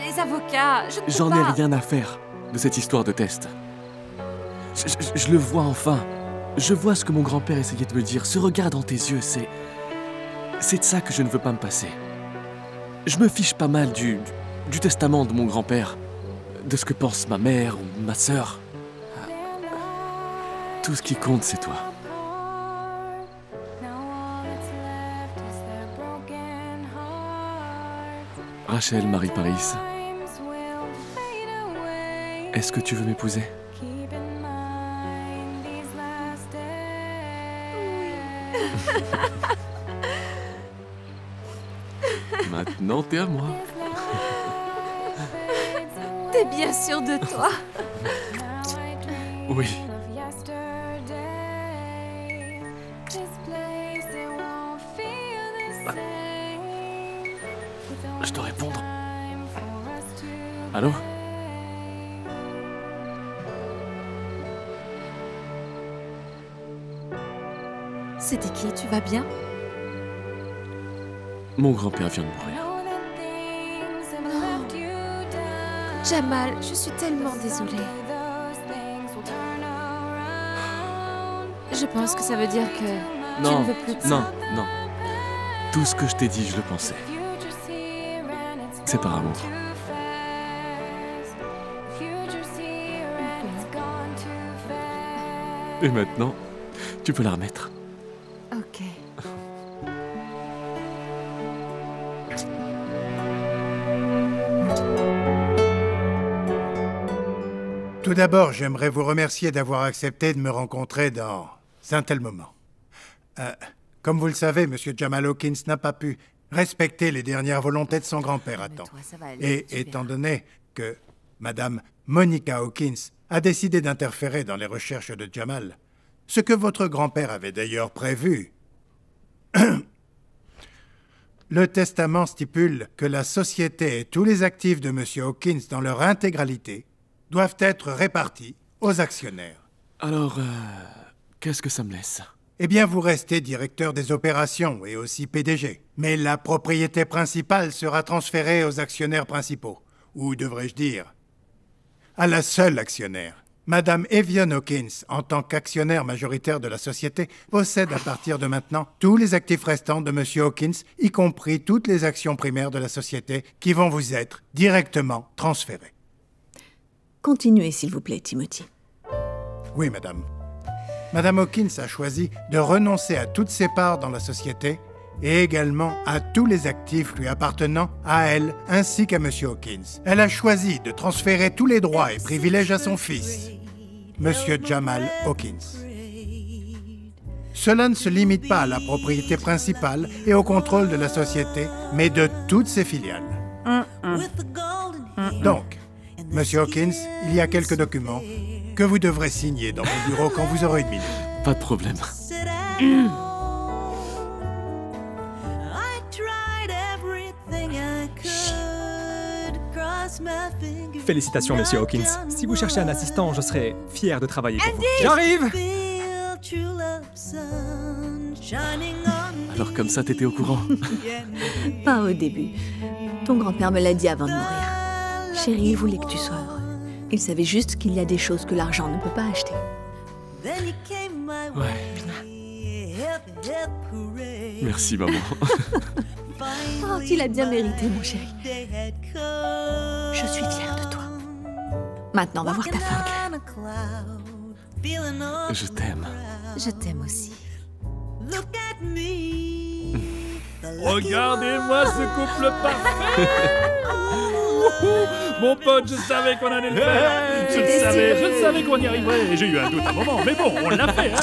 les avocats. Je ne peux J'en pas. ai rien à faire de cette histoire de test. Je le vois enfin. Je vois ce que mon grand-père essayait de me dire. Ce regard dans tes yeux, c'est de ça que je ne veux pas me passer. Je me fiche pas mal du testament de mon grand-père, de ce que pense ma mère ou ma sœur. Tout ce qui compte, c'est toi. Rachel Marie Paris, est-ce que tu veux m'épouser? Maintenant, t'es à moi. T'es bien sûr de toi? Oui. Je dois répondre. Allô? C'était qui? Tu vas bien? Mon grand-père vient de mourir. Jamal, je suis tellement désolée. Je pense que ça veut dire que tu ne veux plus de ça. Non. Tout ce que je t'ai dit, je le pensais. C'est par amour. Et maintenant, tu peux la remettre. Ok. Tout d'abord, j'aimerais vous remercier d'avoir accepté de me rencontrer dans un tel moment. Comme vous le savez, M. Jamal Hawkins n'a pas pu respecter les dernières volontés de son grand-père à temps. Et étant donné que Madame Monica Hawkins a décidé d'interférer dans les recherches de Jamal, ce que votre grand-père avait d'ailleurs prévu, le testament stipule que la société et tous les actifs de M. Hawkins dans leur intégralité doivent être répartis aux actionnaires. Alors, qu'est-ce que ça me laisse? Eh bien, vous restez directeur des opérations et aussi PDG. Mais la propriété principale sera transférée aux actionnaires principaux. Ou devrais-je dire, à la seule actionnaire. Madame Evian Hawkins, en tant qu'actionnaire majoritaire de la société, possède à partir de maintenant tous les actifs restants de Monsieur Hawkins, y compris toutes les actions primaires de la société qui vont vous être directement transférées. Continuez, s'il vous plaît, Timothy. Oui, madame. Madame Hawkins a choisi de renoncer à toutes ses parts dans la société et également à tous les actifs lui appartenant à elle ainsi qu'à Monsieur Hawkins. Elle a choisi de transférer tous les droits et privilèges à son fils, Monsieur Jamal Hawkins. Cela ne se limite pas à la propriété principale et au contrôle de la société, mais de toutes ses filiales. Donc, Monsieur Hawkins, il y a quelques documents que vous devrez signer dans mon bureau quand vous aurez une minute. Pas de problème. Félicitations, Monsieur Hawkins. Si vous cherchez un assistant, je serais fier de travailler pour vous. J'arrive! Alors comme ça, t'étais au courant? Pas au début. Ton grand-père me l'a dit avant de mourir. Chérie, il voulait que tu sois heureux. Il savait juste qu'il y a des choses que l'argent ne peut pas acheter. Ouais. Merci, maman. Oh, tu l'as bien mérité, mon chéri. Je suis fière de toi. Maintenant, on va voir ta femme. Je t'aime. Je t'aime aussi. Regardez-moi ce couple parfait. Mon pote, je savais qu'on allait le faire. Je le savais qu'on y arriverait. J'ai eu un doute à un moment, mais bon, on l'a fait, hein.